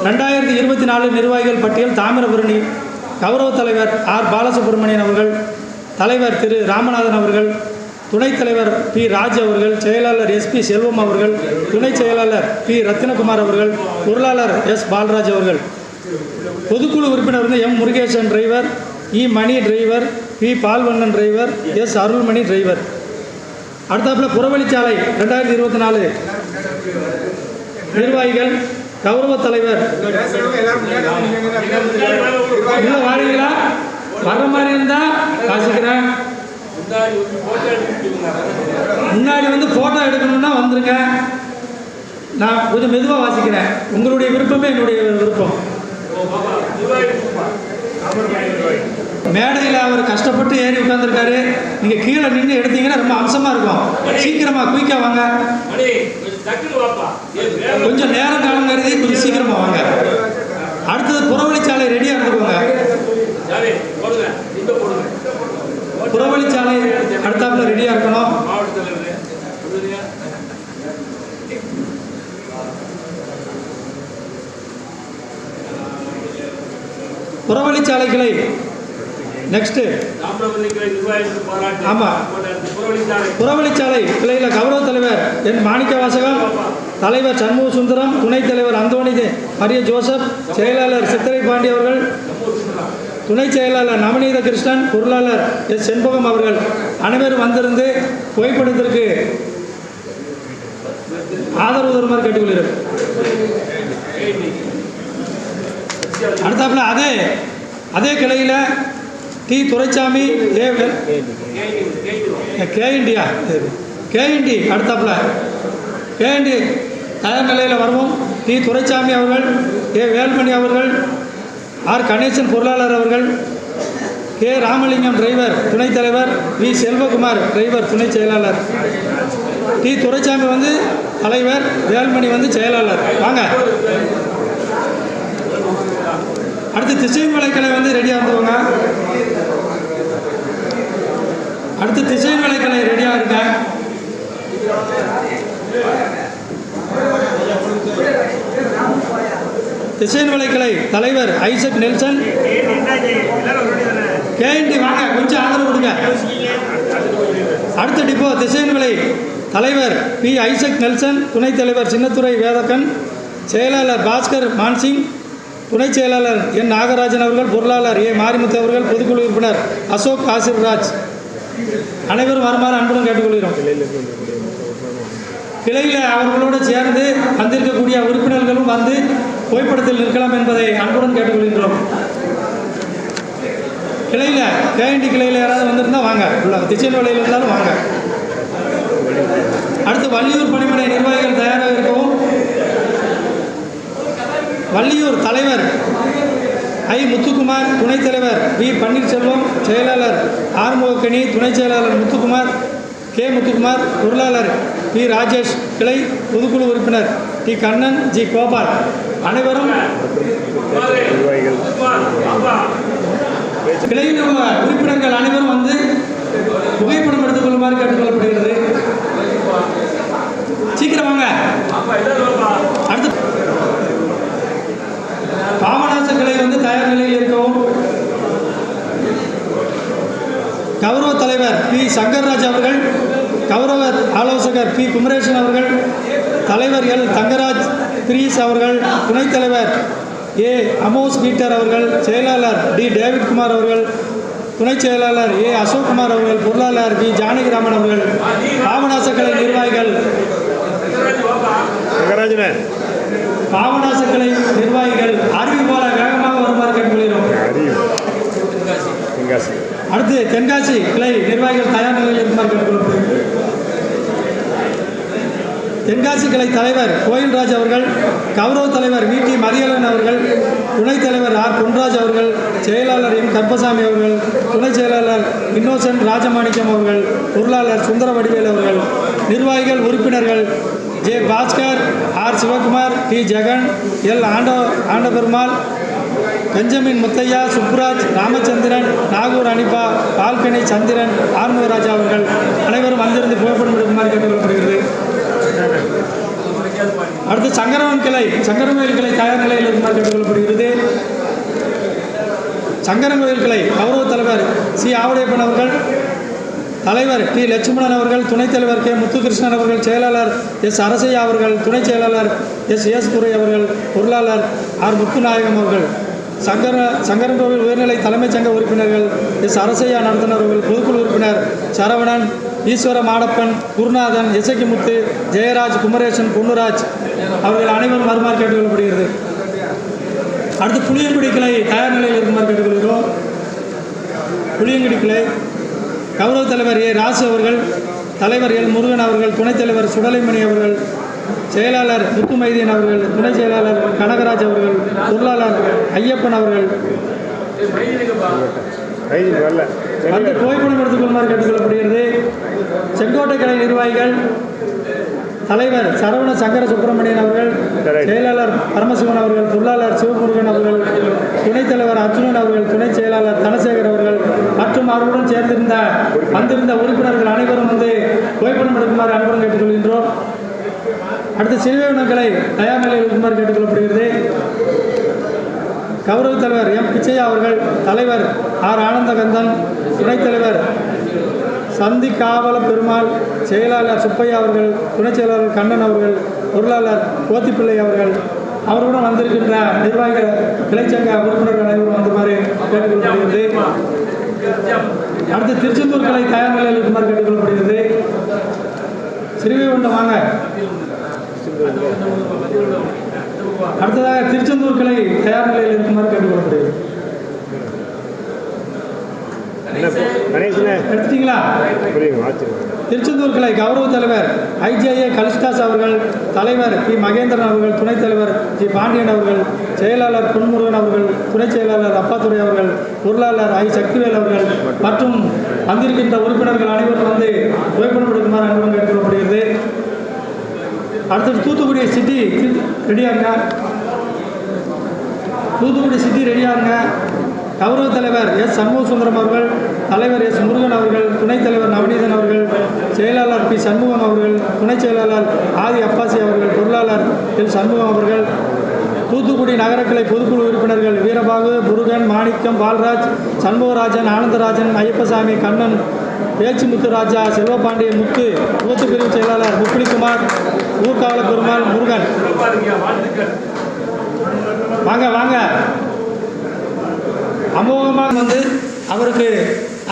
2024 நிர்வாகிகள் பட்டியல் தாமிரபரணி கௌரவ தலைவர் ஆர் பாலசுப்ரமணியன் அவர்கள், தலைவர் திரு ராமநாதன் அவர்கள், துணைத் தலைவர் பி ராஜ் அவர்கள், செயலாளர் எஸ்பி செல்வம் அவர்கள், துணைச் செயலாளர் பி ரத்தினகுமார் அவர்கள், பொருளாளர் எஸ் பால்ராஜ் அவர்கள். பொதுக்குழு உறுப்பினர் வந்து M Murugesan driver, E Mani driver, P Palvannan driver, S Arulmani driver. அடுத்தாப்புல புறவழிச்சாலை 2024 நிர்வாகிகள் கௌரவ தலைவர் உள்ள வாரீங்களா? வர்ற மாதிரி இருந்தா வாசிக்கிறேன். முன்னாடி வந்து போட்டோ எடுக்கணும்னா வந்துருங்க. நான் கொஞ்சம் மெதுவாக வாசிக்கிறேன். உங்களுடைய விருப்பமே என்னுடைய விருப்பம். மேடையில் அவர் கஷ்டப்பட்டு ஏறி உட்காந்துருக்காரு. நீங்கள் கீழே நின்று எடுத்தீங்கன்னா ரொம்ப அம்சமாக இருக்கும். சீக்கிரமாக குயிக்காக வாங்க. கொஞ்சம் நேரம் காலம் கருதி கொஞ்சம் சீக்கிரமாக வாங்க. அடுத்தது புறவழிச்சாலை ரெடியாக இருந்துக்கோங்க. புறவழிச்சாலை அடுத்தாப்புல ரெடியாக இருக்கணும். புறவழிச்சாலைகளை நெக்ஸ்ட் ஆமாம், புறவழிச்சாலை கிளையில் கௌரவ தலைவர் என் மாணிக்க வாசகம், தலைவர் சண்முக சுந்தரம், துணைத் தலைவர் அந்தோணி மரிய ஜோசப், செயலாளர் சித்திரை பாண்டி அவர்கள், துணைச் செயலாளர் நவநீத கிருஷ்ணன், பொருளாளர் எஸ் செண்பகம் அவர்கள் அனைவரும் வந்திருந்து புகைப்படத்திற்கு ஆதரவு தருமாறு கேட்டுக்கொள்கிறேன். அடுத்தாப்புல அதே கிளையில் டி துரைசாமி கேஎன்டி அடுத்தாப்புல கேண்டி தயார் நிலையில் வருவோம். டி துரைசாமி அவர்கள், ஏ வேல்மணி அவர்கள், ஆர் கணேசன் பொருளாளர் அவர்கள், கே ராமலிங்கம் டிரைவர் துணைத் தலைவர், வி செல்வகுமார் டிரைவர் துணை செயலாளர், டி துரைசாமி வந்து தலைவர், வேல்மணி வந்து செயலாளர். வாங்க. அடுத்து திசையன் வலைக்கலை வந்து ரெடியாக இருந்தவங்க. அடுத்து திசையன் வலைக்கலை ரெடியாக இருக்க. திசையன் வலைக்கலை தலைவர் ஐசக் நெல்சன். கேஎன்டி வாங்க, கொஞ்சம் ஆதரவு கொடுங்க. அடுத்த டிப்போ திசையன் வலை தலைவர் பி ஐசக் நெல்சன், துணைத் தலைவர் சின்னத்துறை வேதக்கன், செயலாளர் பாஸ்கர் மான்சிங், துணைச் செயலாளர் என் நாகராஜன் அவர்கள், பொருளாளர் ஏ மாரிமுத்து அவர்கள், பொதுக்குழு உறுப்பினர் அசோக் ஆசிர்ராஜ். அனைவரும் வருமாறு அன்புடன் கேட்டுக்கொள்கிறோம். கிளையில் அவர்களோடு சேர்ந்து வந்திருக்கக்கூடிய உறுப்பினர்களும் வந்து புகைப்படத்தில் நிற்கலாம் என்பதை அன்புடன் கேட்டுக்கொள்கின்றோம். கிளையில் கேஎன்டி கிளையில் யாராவது வந்திருந்தால் வாங்க, உள்ள திசையன் வலையில் இருந்தாலும் வாங்க. அடுத்து வள்ளியூர் பணிமனை நிர்வாகிகள் தயாராக இருக்கவும். வள்ளியூர் தலைவர் ஐ முத்துக்குமார், துணைத் தலைவர் வி பன்னீர்செல்வம், செயலாளர் ஆறுமுகக்கணி, துணைச் செயலாளர் முத்துக்குமார் கே முத்துக்குமார், பொருளாளர் பி ராஜேஷ், கிளை பொதுக்குழு உறுப்பினர் டி கண்ணன், ஜி கோபால். அனைவரும் கிளையில் உள்ள உறுப்பினர்கள் அனைவரும் வந்து புகைப்படம் எடுத்துக் கொள்ளுமாறு கேட்டுக்கொள்ளப்படுகிறது. சீக்கிரம் வாங்க. அடுத்து பாபநாச கிளை வந்து தயார் நிலையில் இருக்கவும். கௌரவ தலைவர் பி சங்கர்ராஜ் அவர்கள், கௌரவ ஆலோசகர் பி குமரேசன் அவர்கள், தலைவர் எல் தங்கராஜ் பிரீஸ் அவர்கள், துணைத் தலைவர் ஏ அமோஸ் பீட்டர் அவர்கள், செயலாளர் டி டேவிட் குமார் அவர்கள், துணைச் செயலாளர் ஏ அசோக்குமார் அவர்கள், பொருளாளர் பி ஜானகிராமன் அவர்கள், பாபநாசக்கலை நிர்வாகிகள் பாபநாசக்கலை நிர்வாகிகள் அறிவிப்பாள வேகமாக வருமாறு கேட்டுக்கொள்கிறோம். அடுத்து தென்காசி கிளை நிர்வாகிகள் தயார் நிலையில் இருக்குமாறு கேட்டுக்கொள்ளப்படுகிறது. தென்காசி கிளை தலைவர் கோயில்ராஜ் அவர்கள், கௌரவ தலைவர் வி டி மதியழகன் அவர்கள், துணைத் தலைவர் ஆர் பொன்ராஜ் அவர்கள், செயலாளர் எம் கருப்பசாமி அவர்கள், துணை செயலாளர் இன்னோசன்ட் ராஜமாணிக்கம் அவர்கள், பொருளாளர் சுந்தர வடிவேல் அவர்கள், நிர்வாகிகள் உறுப்பினர்கள் J Bhaskar, R Sivakumar, D Jegan, L Andaperumal, Benjamin Muthaiah, Subraj, Ramachandran, Nagoor Anifa, பால்கனி சந்திரன், ஆர்முகராஜா அவர்கள் அனைவரும் வந்திருந்து புகைப்படம் எடுக்குமாறு கேட்டுக்கொள்ளப்படுகிறது. அடுத்து சங்கரங்கோயில் கிளை தயார் நிலையில் இருக்குமாறு கேட்டுக்கொள்ளப்படுகிறது. சங்கரங்கோயில் கிளை கௌரவ தலைவர் சி ஆவுடையப்பன் அவர்கள், தலைவர் டி லட்சுமணன் அவர்கள், துணைத் தலைவர் கே முத்துகிருஷ்ணன் அவர்கள், செயலாளர் எஸ் அரசையா அவர்கள், துணைச் செயலாளர் எஸ் துரை அவர்கள், பொருளாளர் ஆர் முத்துநாயகம் அவர்கள், சங்கரங்கோவில் உயர்நிலை தலைமைச் சங்க உறுப்பினர்கள் எஸ் அரசையா நடத்துனர் அவர்கள், பொதுக்குழு உறுப்பினர் சரவணன், ஈஸ்வர மாடப்பன், குருநாதன், இசக்கிமுத்து, ஜெயராஜ், குமரேசன், பொன்னுராஜ் அவர்கள் அனைவரும் வருமாறு கேட்டுக்கொள்ளப்படுகிறது. அடுத்து புளியங்குடி கிளை தயார் நிலையில் இருக்குமாறு கேட்டுக்கொள்கிறோம். புளியங்குடி கிளை கௌரவ தலைவர் ஏ ராசு அவர்கள், தலைவர் எல் முருகன் அவர்கள், துணைத் தலைவர் சுடலைமணி அவர்கள், செயலாளர் முத்துமைதீன் அவர்கள், துணை செயலாளர் கனகராஜ் அவர்கள், பொருளாளர் ஐயப்பன் அவர்கள் வந்து புகைப்படம் எடுத்துக்கொள்ளுமாறு கேட்டுக்கொள்ளப்படுகிறது. செங்கோட்டை கிளை நிர்வாகிகள் தலைவர் சரவண சங்கர சுப்பிரமணியன் அவர்கள், செயலாளர் பரமசிவன் அவர்கள், பொருளாளர் சிவமுருகன் அவர்கள், துணைத் தலைவர் அர்ஜுனன் அவர்கள், துணைச் செயலாளர் தனசேகர் அவர்கள் மற்றும் அவருடன் வந்திருந்த உறுப்பினர்கள் அனைவரும் வந்து புகைப்படம் எடுக்குமாறு அன்புடன் கேட்டுக்கொள்கின்றோம். அடுத்து சிறுவேவனங்களை தயார் நிலையில் இருக்குமாறு கேட்டுக்கொள்ளப்படுகிறது. கௌரவ தலைவர் எம் பிச்சையா அவர்கள், தலைவர் ஆர் ஆனந்தகந்தன், துணைத் தலைவர் சந்தி காவல பெருமாள், செயலாளர் சுப்பையா அவர்கள், துணைச் செயலாளர் கண்ணன் அவர்கள், பொருளாளர் கோத்திப்பிள்ளை அவர்கள் அவருடன் வந்திருக்கின்ற நிர்வாகிகள் கிளைச்சங்க உறுப்பினர்கள் அனைவரும் வந்தமாறு கேட்டுக்கொள்ளப்படுகிறது. அடுத்து திருச்செந்தூர் கிளை தயார் நிலையில் இருக்குமாறு கேட்டுக்கொள்ளப்படுகிறது. சிறுவைகுண்டம் வாங்க. அடுத்ததாக திருச்செந்தூர் கிளை தயார் நிலையில் இருக்குமாறு கேட்டுக்கொள்ளப்படுகிறது. எடுத்துட்டீங்களா? திருச்செந்தூர் கிளை கௌரவ தலைவர் ஐஜேஏ கலிஸ்டாஸ் அவர்கள், தலைவர் பி மகேந்திரன் அவர்கள், துணைத் தலைவர் ஜி பாண்டியன் அவர்கள், செயலாளர் பொன்முருகன் அவர்கள், துணைச் செயலாளர் அப்பாத்துறை அவர்கள், பொருளாளர் ஐ சக்திவேல் அவர்கள் மற்றும் வந்திருக்கின்ற உறுப்பினர்கள் அனைவரும் வந்து புகைப்படம் எடுக்குமாறு அன்புடன் கேட்டுக்கொள்ளப்படுகிறது. அடுத்தது தூத்துக்குடி சிட்டி ரெடியாருங்க. தூத்துக்குடி சிட்டி ரெடியாருங்க. கௌரவ தலைவர் எஸ் சண்முக சுந்தரம் அவர்கள், தலைவர் எஸ் முருகன் அவர்கள், துணைத் தலைவர் நவநீதன் அவர்கள், செயலாளர் பி சண்முகம் அவர்கள், துணைச் செயலாளர் ஆதி அப்பாசி அவர்கள், பொருளாளர் எல் சண்முகம் அவர்கள், தூத்துக்குடி நகரக்கிளை பொதுக்குழு உறுப்பினர்கள் வீரபாகு, முருகன், மாணிக்கம், பால்ராஜ், சண்முகராஜன், ஆனந்தராஜன், ஐயப்பசாமி, கண்ணன், பேச்சுமுத்து ராஜா, செல்வபாண்டியன், முத்து, பூத்து பிரிவு செயலாளர் முப்பிலிக்குமார், ஊர்காவல பெருமாள், முருகன். வாங்க வாங்க. அமோகமாக வந்து அவருக்கு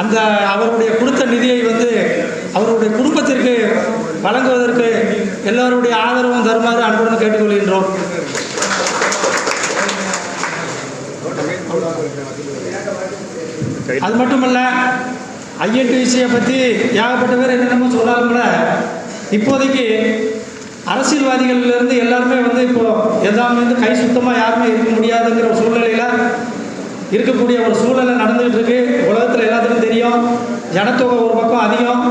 அந்த அவருடைய கொடுத்த நிதியை வந்து அவருடைய குடும்பத்திற்கு வழங்குவதற்கு எல்லோருடைய ஆதரவும் தருமாறு அன்புடன் கேட்டுக்கொள்கின்றோம். அது மட்டுமல்ல, ஐஎன்டிசியை பற்றி ஏகப்பட்ட பேர் என்னென்னமோ சொன்னாலும் கூட இப்போதைக்கு அரசியல்வாதிகளிலிருந்து எல்லாருமே வந்து இப்போது எல்லாமே வந்து கை சுத்தமாக யாருமே இருக்க முடியாதுங்கிற ஒரு சூழ்நிலையில் இருக்கக்கூடிய ஒரு சூழ்நிலை நடந்துகிட்டு இருக்கு. உலகத்தில் எல்லாத்துக்கும் தெரியும், ஜனத்தொகை ஒரு பக்கம் அதிகம்,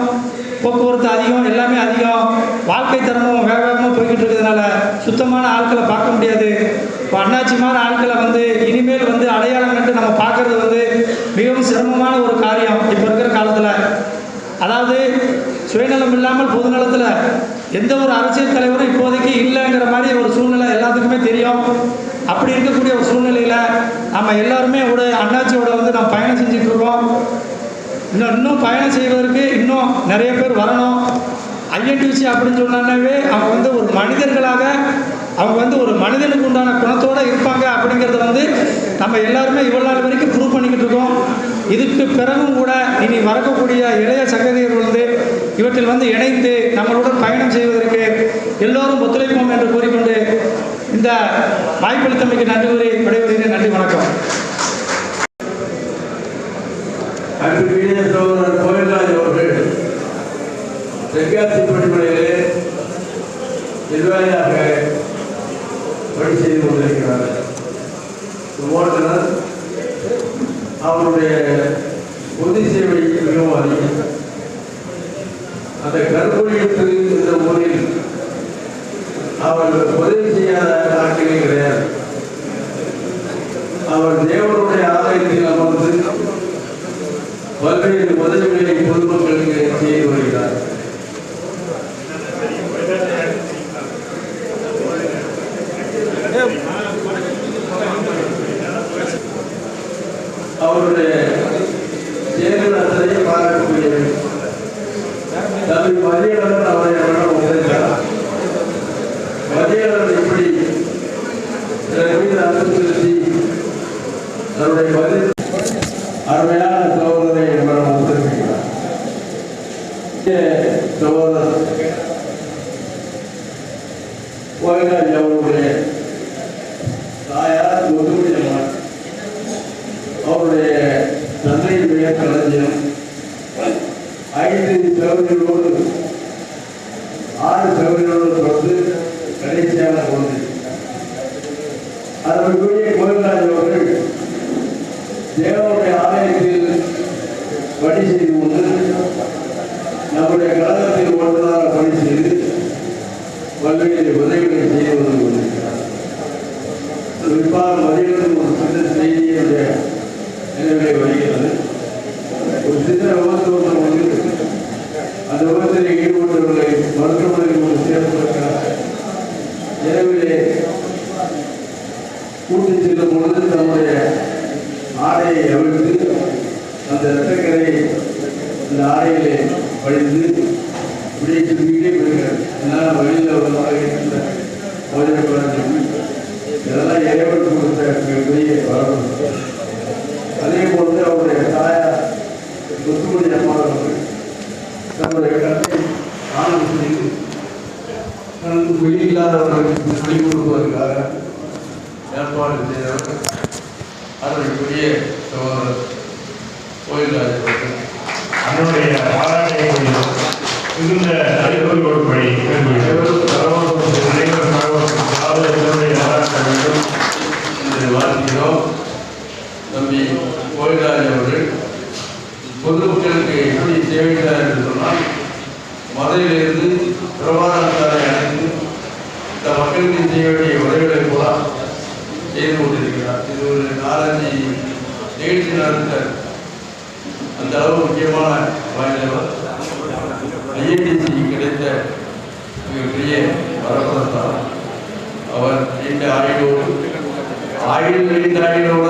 போக்குவரத்து அதிகம், எல்லாமே அதிகம், வாழ்க்கை தரமும் வேகமாக போய்கிட்டு இருக்கிறதுனால சுத்தமான ஆட்களை பார்க்க முடியாது. இப்போ அண்ணாச்சி மாதிரி ஆட்களை வந்து இனிமேல் வந்து அடையாளம் கண்டு நம்ம பார்க்கறது வந்து மிகவும் சிரமமான ஒரு காரியம் இப்போ இருக்கிற காலத்தில். அதாவது சுயநலம் இல்லாமல் பொதுநலத்தில் எந்த ஒரு அரசியல் தலைவரும் இப்போதைக்கு இல்லைங்கிற மாதிரி ஒரு சூழ்நிலை எல்லாத்துக்குமே தெரியும். அப்படி இருக்கக்கூடிய ஒரு சூழ்நிலையில் நம்ம எல்லாருமே அண்ணாச்சியோட வந்து நம்ம பயணம் செஞ்சுட்டு இருக்கோம். இன்னும் பயணம் செய்வதற்கு இன்னும் நிறைய பேர் வரணும். ஐஎன்டிசி அப்படின்னு சொன்னாவே அவங்க வந்து ஒரு மனிதர்களாக, அவங்க வந்து ஒரு மனிதனுக்கு உண்டான குணத்தோடு இருப்பாங்க அப்படிங்கிறத வந்து நம்ம எல்லாருமே இவ்வளோ நாள் வரைக்கும் ப்ரூவ் பண்ணிக்கிட்டு இருக்கோம். இதுக்கு பிறகும் கூட இனி வரக்கூடிய இளைய சகோதரர்கள் வந்து இவற்றில் வந்து இணைந்து நம்மளுடன் பயணம் செய்வதற்கு எல்லோரும் ஒத்துழைப்போம் என்று கூறிக்கொண்டு இந்த வாய்ப்பளித்தமைக்கு நன்றி கூறி விடைபெறுகிறேன். நன்றி, வணக்கம். அன்புக்குரிய சகோதரர் கோவில்ராஜ் அவர்கள் தென்காசி பணிமனையிலே நிர்வாகியாக பணி செய்து கொண்டிருக்கிறார். ஓட்டுநர் அவருடைய பொது சேவை மிகவும் அதிகம். அந்த கருப்பொழியத்து என்ற ஊரில் அவர் உதவி செய்யாத நாட்களே கிடையாது. அவர் தேவனுடைய ஆலயத்தில் அமர்ந்து பல்வேறு உதவிகளை பொதுமக்களுக்கு செய்து வருகிறார். அவருடைய செயல்களை பார்க்கக்கூடிய தம்பி மதியழகன் அவரை உதவித்தார். மதியழகன் இப்படி மீது அன்பு செலுத்தி தன்னுடைய பதில் அருமையான சகோதரரை நம்மிடம் உதவிக்கிறார். சகோதரர் கோவில்ராஜ் அவருடைய தாயார் முதுகுடியம்மாள், அவருடைய தந்தை பெயர் களஞ்சியம். 5 சகோதரிகளோடு 6 சகோதரிகளோடு தொடர்ந்து கடைசியாக கொண்டு அதற்குரிய கோவில்ராஜ் அவர்கள் தேவனுடைய ஆலயத்தில் பணி செய்து கொண்டு நம்முடைய கழகத்தில் ஒன்றாக பணி செய்து பல்வேறு உதவிகளை செய்து வந்து கொண்டிருக்கிறார். குறிப்பாக மதியம் ஒரு சின்ன செய்தியுடைய நினைவிலே வருகிறது. ஒரு சின்ன விமர்சனம் வந்து அந்த விமர்சனை ஈடுபட்டவர்களை மருத்துவமனையில் கொண்டு சேர்ப்பதற்காக இரவிலே கூட்டி செல்லும் பொழுது தன்னுடைய ஆடையை அவிழ்த்து அந்த இரத்தக்கரை அந்த ஆடையிலே படித்து இப்படியே சுற்றிக்கிட்டே போயிருக்காரு. என்னால் வழியில் ஒரு இருந்த மோதிரப்படாது. இதெல்லாம் இறைவன் கொடுத்த பெரிய வரவு. அதே போன்று அவருடைய தாயார் முத்துக்குடி அம்மா அவர்கள் தன்னுடைய கருத்தை ஆனந்த செய்து தனது வெளியில்லாதவர்களுக்கு பணி கொடுப்பதற்காக ஏற்பாடு செய்தவர்கள் அதற்குரிய சகோதரர் கோவில்ராஜ் அவர்கள் அதனுடைய பாராட்டை மிகுந்த அறிவுறும் பணி அனைவரும் வாழ்த்துகிறோம். தம்பி கோயில்ராஜ் அவர்கள் பொதுமக்களுக்கு எப்படி சேவைக்கிறார் என்று சொன்னால், மதுரையிலிருந்து பிரபாகரனை அழைத்து இந்த மக்களுக்கு செய்ய வேண்டிய உதவிகளை கூட செய்து கொண்டிருக்கிறார். இது ஒரு 4-5 நிகழ்ச்சி நடத்த அந்த அளவு முக்கியமான வாய்ந்தவர். ஐஎன்டிசி கிடைத்த மிகப்பெரிய வரப்பிரசாதம். அவர் நீண்ட ஆயுளோடு நீண்ட ஆயுளோட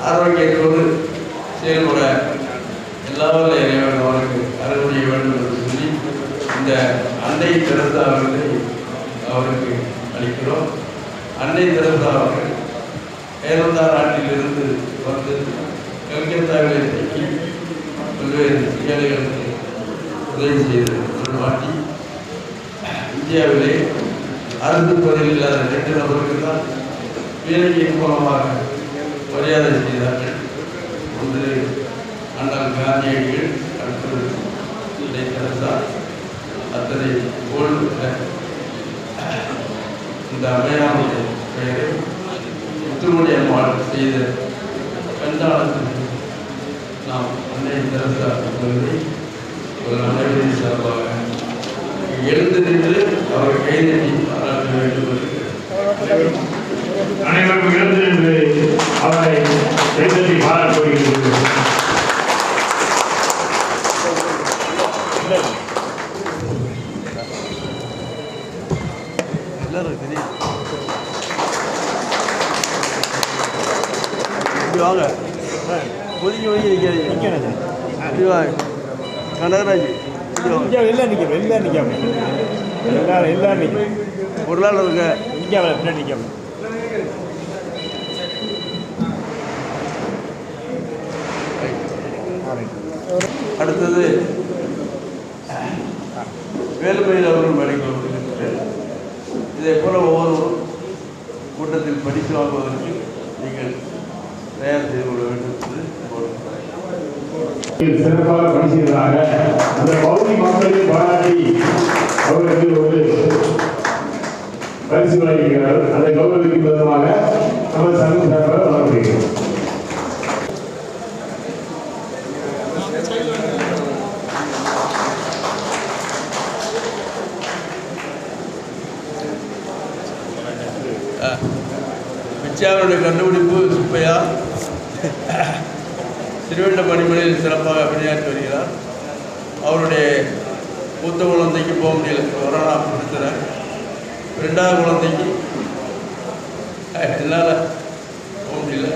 ஆரோக்கியத்தோடு செயல்பட எல்லாவற்ற இறைவன் அவருக்கு அருள்புரிய வேண்டும் என்று சொல்லி இந்த அன்னை தெரசா அவர்களை அவருக்கு அளிக்கிறோம். அன்னை தெரசா அவர்கள் கேரளா நாட்டிலிருந்து வந்து கல்கத்தாவிலே தங்கி பல்வேறு ஏழைகளுக்கு உதவி செய்து ஒரு மாட்டி இந்தியாவிலே அரசு பதவியில் இல்லாத 2 நபருக்கு தான் வேலையின் மூலமாக மரியாதை செய்தார்கள். ஒன்று அண்ணல் காந்தியடிகள், அடுத்தது அன்னை தெரசா. அத்தனை போல் இந்த அம்மையாருடைய பெயரை முத்துமணி அம்மாள் செய்த கண்தானத்திற்கு நாம் அன்னை தெரசா என்பதை ஒரு அனைவரின் சார்பாக எழுந்து நின்று அவர் கைதட்டி பாராட்ட வேண்டும் என்று அனைவரும் எழுந்து நின்று அவரை கைதட்டி பாராட்டுகிறது. வாங்க ஒதுங்கி நிற்காதீங்க. கனகராஜ் வெளில நிற்க எல்லாரும் நிற்க ஒரு நாள் இருக்க நிற்க அடுத்தது வேலுமயில் அவர்கள் மேடைகள் இதே போல ஒவ்வொரு கூட்டத்தில் படித்து வாங்குவதற்கு நீங்கள் தயார் செய்து கொள்ள வேண்டும் என்று சிறப்பாக படிச்சதாக அந்த பகுதி மக்களின் பாராட்டி அவருக்கு ஒரு பரிசு வழங்குகிறார். அதை கௌரவிக்கும் விதமாக நமது சங்கம் சார்பாக வழங்குகிறோம். பிச்சாருடைய கண்டுபிடிப்பு சுப்பையா திருவண்ண பணிமனையில் சிறப்பாக பணியாற்றி வருகிறார். அவருடைய மூத்த குழந்தைக்கு போக முடியல, கொரோனா பிரச்சனை. 2வது குழந்தைக்கு என்னால் போக முடியல,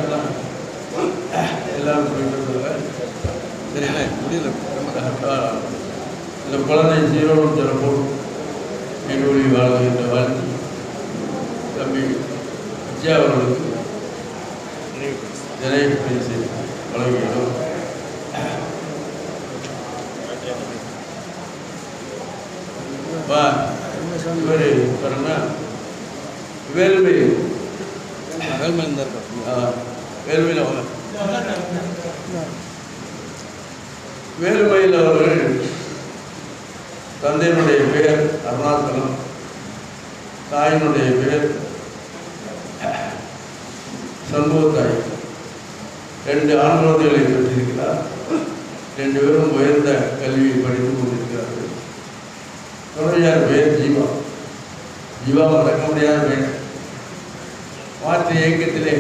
எல்லாரும் போயிட்டு சரிண்ணே முடியல. இந்த குழந்தை சீரோடும் சிறப்போம் எங்களுடைய வாழ்கின்ற வாழ்க்கை தம்பி விஜயா அவர்களுக்கு நினைவு பரிசு வழங்குகிறோம். இவர் பாருன்னா வேலுமயில் வேலுமயில் அவங்க வேலுமயில் அவர்கள் தந்தையினுடைய பெயர் அருணாச்சலம், தாயினுடைய பெயர் சண்முகத்தாய். 2 ஆண் குழந்தைகளை பெற்றிருக்கிறார். 2 பேரும் உயர்ந்த கல்வியை படித்துக் கொண்டிருக்கிறார்கள். குழந்தையார் பெயர் ஜீவா. ஜீவா மறக்க முடியாத பெயர். மாற்று இயக்கத்திலே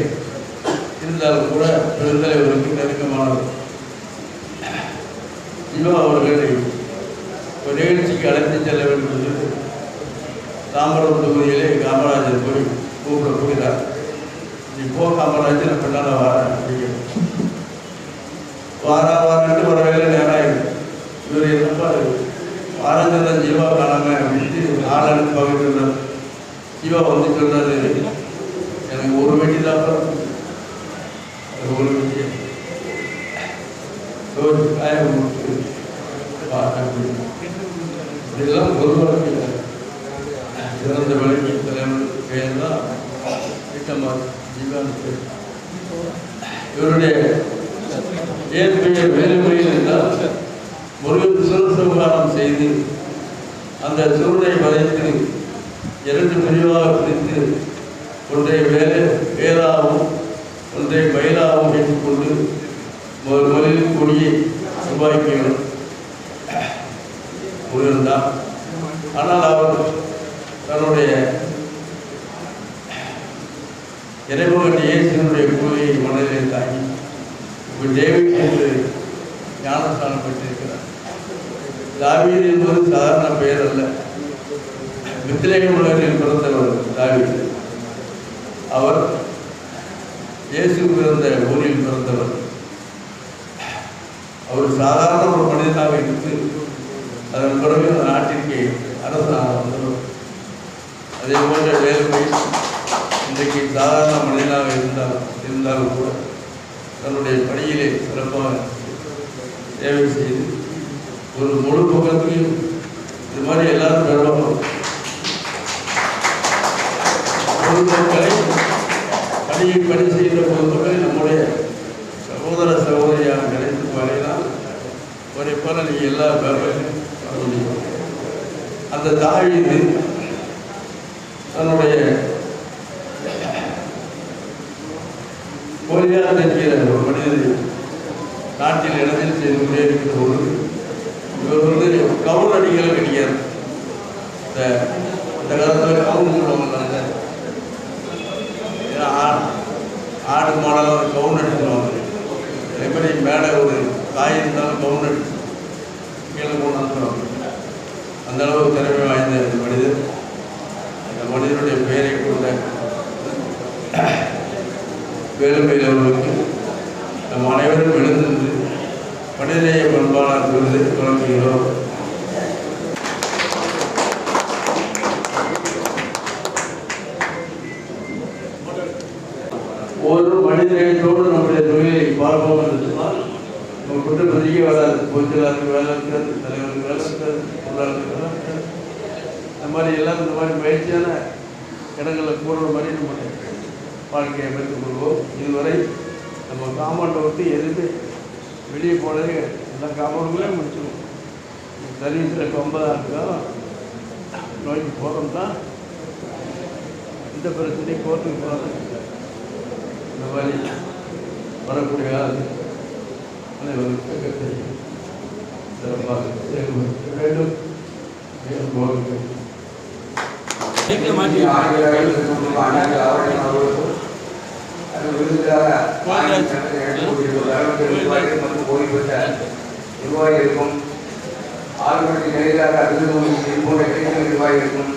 இருந்தாலும் கூட பெருந்தலைவருக்கு நெருக்கமானவர். ஜீவா அவர்களை ஒரு நிகழ்ச்சிக்கு அழைத்து செல்ல வேண்டும் என்று தாம்பரம் தொகுதியிலே காமராஜர் போய் கூப்பிட போகிறார். இப்போ காமராஜர் பின்னால் வாரான்ட்டு வர வேலை நேரம் ஆயிடுது. இவர் என்னப்பா வாரஞ்சந்த ஜீவா காணாம அப்படின்ட்டு ஆளு பகிர்ந்தார். ஜீவா வந்து சொன்னாரு, எனக்கு ஒரு வெட்டி தான் ஒரு வெட்டி காயம் முடிச்சு இதெல்லாம் பொதுவாக சிறந்த விளக்கி தலைவர் பெயர் தான் வீட்டம்மா ஜீவான். இவருடைய ஏன் பெயர் வேலுமயில் என்றால் முருகன் சிவசம்ஹாரம் செய்து அந்த சுருளை வளைத்து 2 பிரிவாக பிரித்து ஒன்றை வேலாவும் ஒன்றை மயிலாகவும் வைத்துக்கொண்டு முதலில் கொடியை உருவாக்கியவர் முருகன் தான். ஆனால் அவர் தன்னுடைய இறைமகன் இயேசுனுடைய குழுவை மனதில் தாங்கி இப்போ டேவிட் என்று ஞானஸ்தானம் பெற்றிருக்கிறார். தாவீது என்பது சாதாரண பெயர் அல்ல. பெத்லகேம் நகரில் பிறந்தவர் தாவீது. அவர் இயேசு பிறந்த ஊரில் பிறந்தவர். அவர் சாதாரண ஒரு மனிதனாக இருந்து அதன் பிறகு அந்த நாட்டிற்கு அரசனாக வந்தவர். அதே போன்ற வேலுமை இன்றைக்கு சாதாரண மனிதனாக இருந்தாலும் கூட தன்னுடைய பணியிலே சிறப்பாக சேவை செய்து ஒரு முழு பக்கத்திலையும் இது மாதிரி எல்லாரும் பெறணும். பொதுமக்களை பணி செய்கிற பொதுமக்களை நம்முடைய சகோதர சகோதரியாக நினைத்து வரையினால் ஒரே போல நீங்கள் எல்லா பேரும் முடியும். அந்த தாவீது தன்னுடைய கோலியாத் என்கிற ஒரு மனிதரை நாட்டில் இடத்தில் செய்து கொண்டே இருக்கிற பொழுது இவர் வந்து கவுன் அடிகளை கிடைக்காது. இந்த காலத்தில் கவுன் சொல்லுவாங்க, ஆடு மாடெல்லாம் கவுன் அடிச்சுருவாங்க. அதே மாதிரி மேடை ஒரு காய் இருந்தாலும் கவுன் அடிச்சு கீழே போனான்னு சொல்லுவாங்க. அந்த அளவு திறமை வாய்ந்த இந்த மனிதர். இந்த மனிதனுடைய பெயரை கொண்ட வேலுமயில் அவர்களுக்கு நம் அனைவரும் எழுந்திருந்து மனிதநேய பண்பாளர் விருது வழங்குகிறோம். ஒரு மனிதநேயத்தோடு நம்முடைய தொழிலை பார்ப்போம் என்று சொன்னால் நம்ம குற்றப்பதிரிக்கே வராது. பொதுச்செயலாளருக்கு வேலை இருக்கிறது, தலைவருக்கு வேலை இருக்கிறது, பொருளாளருக்கு வேலை இருக்கிறது. இந்த மாதிரி எல்லாம் இந்த மாதிரி பயிற்சியான இடங்களில் கூடுற மாதிரி நம்ம வாழ்க்கையை அமைத்துக் கொள்வோம். இதுவரை நம்ம காம்பவுண்டை விட்டு எதுவுமே வெளியே போனதே எல்லா காம்பவுண்டுகளே முடிச்சுருவோம். சர்வீஸில் 50 ஆண்டுக்காக நோய்க்கு போகிறோம் தான் இந்த பிரச்சனையும் கோர்ட்டுக்கு போகிறது. இந்த மாதிரி வரக்கூடிய அனைவருக்கு சிறப்பாக வேண்டும். நிர்வாகிகளுக்கும் ஆளுநருக்கு எதிராக நிர்வாகிகளுக்கும்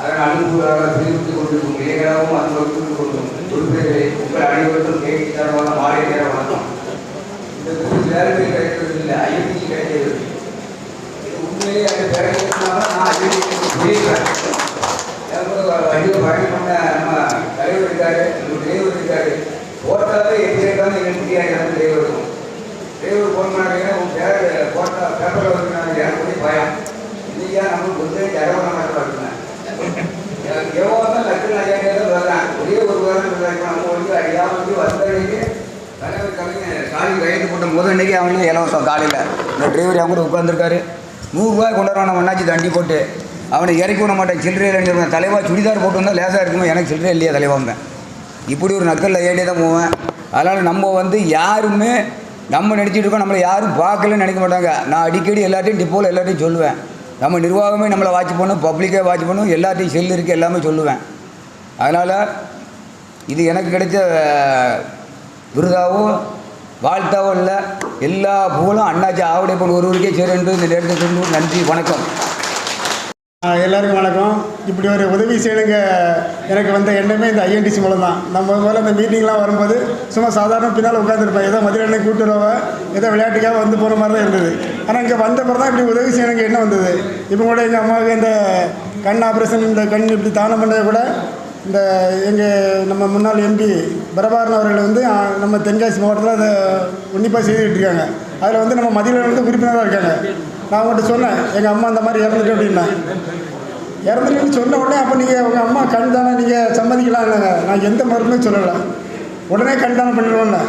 அதன் அனுப்புவதாக தெரிவித்துக் கொண்டிருக்கும் இளைஞராகவும் அனுபவித்துக் கொண்டும் உறுப்பினர்களை உங்கள் அனைவருக்கும் கேட்கி தரமான மாலை நேர வணக்கம். இந்த வேலைகள் கிடைக்கிறதில்லை, ஐஎன்சி கிடைக்கிறது. இது உண்மையிலேயே அந்த வேலைகளுக்காக நான் ஐஎன்சி புரியுறேன். பயணம் பண்ண நம்ம தலைவர் இருக்காரு, டிரைவர் இருக்காரு. போட்டாலே எப்படி இருக்காலும் எங்களுக்கு முடியாது. எனக்கு டிரைவர் இருக்கும். டிரைவர் ஃபோன் பண்ணாங்க, உங்கள் பேர் போட்டா பேப்பரில் வந்து எனக்கு பயம். இல்லையா நம்மளுக்கு வந்து ஜகவன மாற்றம் இருக்குங்க. எனக்கு எவ்வளோ லட்சம் ஐயாயிரம் வரலாம். ஒரே ஒரு வாரம் நம்ம வந்து அடியாக வந்து வந்தன்னைக்கு தலைவர் கலைஞர் சாமி கையெழுத்து போட்ட முதல் அன்னைக்கு அவங்களுக்கு இலவசம். காலையில் இந்த டிரைவர் அவங்க கூட உட்காந்துருக்காரு. 100 ரூபாய் கொண்டாடுறோம். நம்ம என்னாச்சு தண்டி போட்டு அவனை இறக்கி விட மாட்டேன். சில்லறை இல்லைன்னு தலைவா சுடிதார் போட்டு வந்தால் லேசாக இருக்குமோ, எனக்கு சில்லறை இல்லையா தலைவாம்பேன். இப்படி ஒரு நக்கலில் ஏடியே தான் போவேன். அதனால் நம்ம வந்து யாருமே நம்ம நினச்சிட்டு இருக்கோம், நம்மளை யாரும் பார்க்கலன்னு நினைக்க மாட்டாங்க. நான் அடிக்கடி எல்லாத்தையும் டிப்போவில் எல்லாத்தையும் சொல்லுவேன். நம்ம நிர்வாகமே நம்மளை வாட்ச் பண்ணணும், பப்ளிக்கே வாட்ச் பண்ணணும், எல்லாத்தையும் செல்லு இருக்குது எல்லாமே சொல்லுவேன். அதனால் இது எனக்கு கிடைச்ச விருதாவோ வாழ்த்தாவோ இல்லை, எல்லா புகழும் அண்ணாச்சி ஆவடைப்பன் ஒருவருக்கே சரி என்று இந்த நேரத்தில் சொல்லி நன்றி, வணக்கம். எல்லாருக்கும் வணக்கம். இப்படி ஒரு உதவி செய்யணுங்க எனக்கு வந்த எண்ணமே இந்த ஐஎன்டிசி மூலம் தான். நம்ம முதல்ல இந்த மீட்டிங்லாம் வரும்போது சும்மா சாதாரண பின்னால் உட்காந்துருப்பேன். ஏதோ மதுரை கூட்டுறவ ஏதோ விளையாட்டுக்காக வந்து போகிற மாதிரி தான் இருந்தது. ஆனால் இங்கே வந்த பிறகு தான் இப்படி உதவி செய்யணுங்க எண்ணம் வந்தது. இப்போ கூட எங்கள் அம்மாவுக்கு இந்த கண் ஆப்ரேஷன், இந்த கண் இப்படி தானம் பண்ணதை கூட இந்த எங்கள் நம்ம முன்னாள் எம்பி பிரபாகரன் அவர்கள் வந்து நம்ம தென்காசி மாவட்டத்தில் அதை உன்னிப்பாக செய்துக்கிட்டு இருக்காங்க. அதில் வந்து நம்ம மதியில் வந்து உறுப்பினராக இருக்காங்க. நான் அவங்கள்ட்ட சொன்னேன், எங்கள் அம்மா அந்த மாதிரி இறந்துட்டு அப்படின்னா. இறந்துட்டுன்னு சொன்ன உடனே அப்போ நீங்கள் உங்கள் அம்மா கண் தானே நீங்கள் சம்மதிக்கலாம் இல்லைங்க. நான் எந்த மருந்தும் சொல்லலை, உடனே கண் தானம் பண்ணிடுவோன்னு.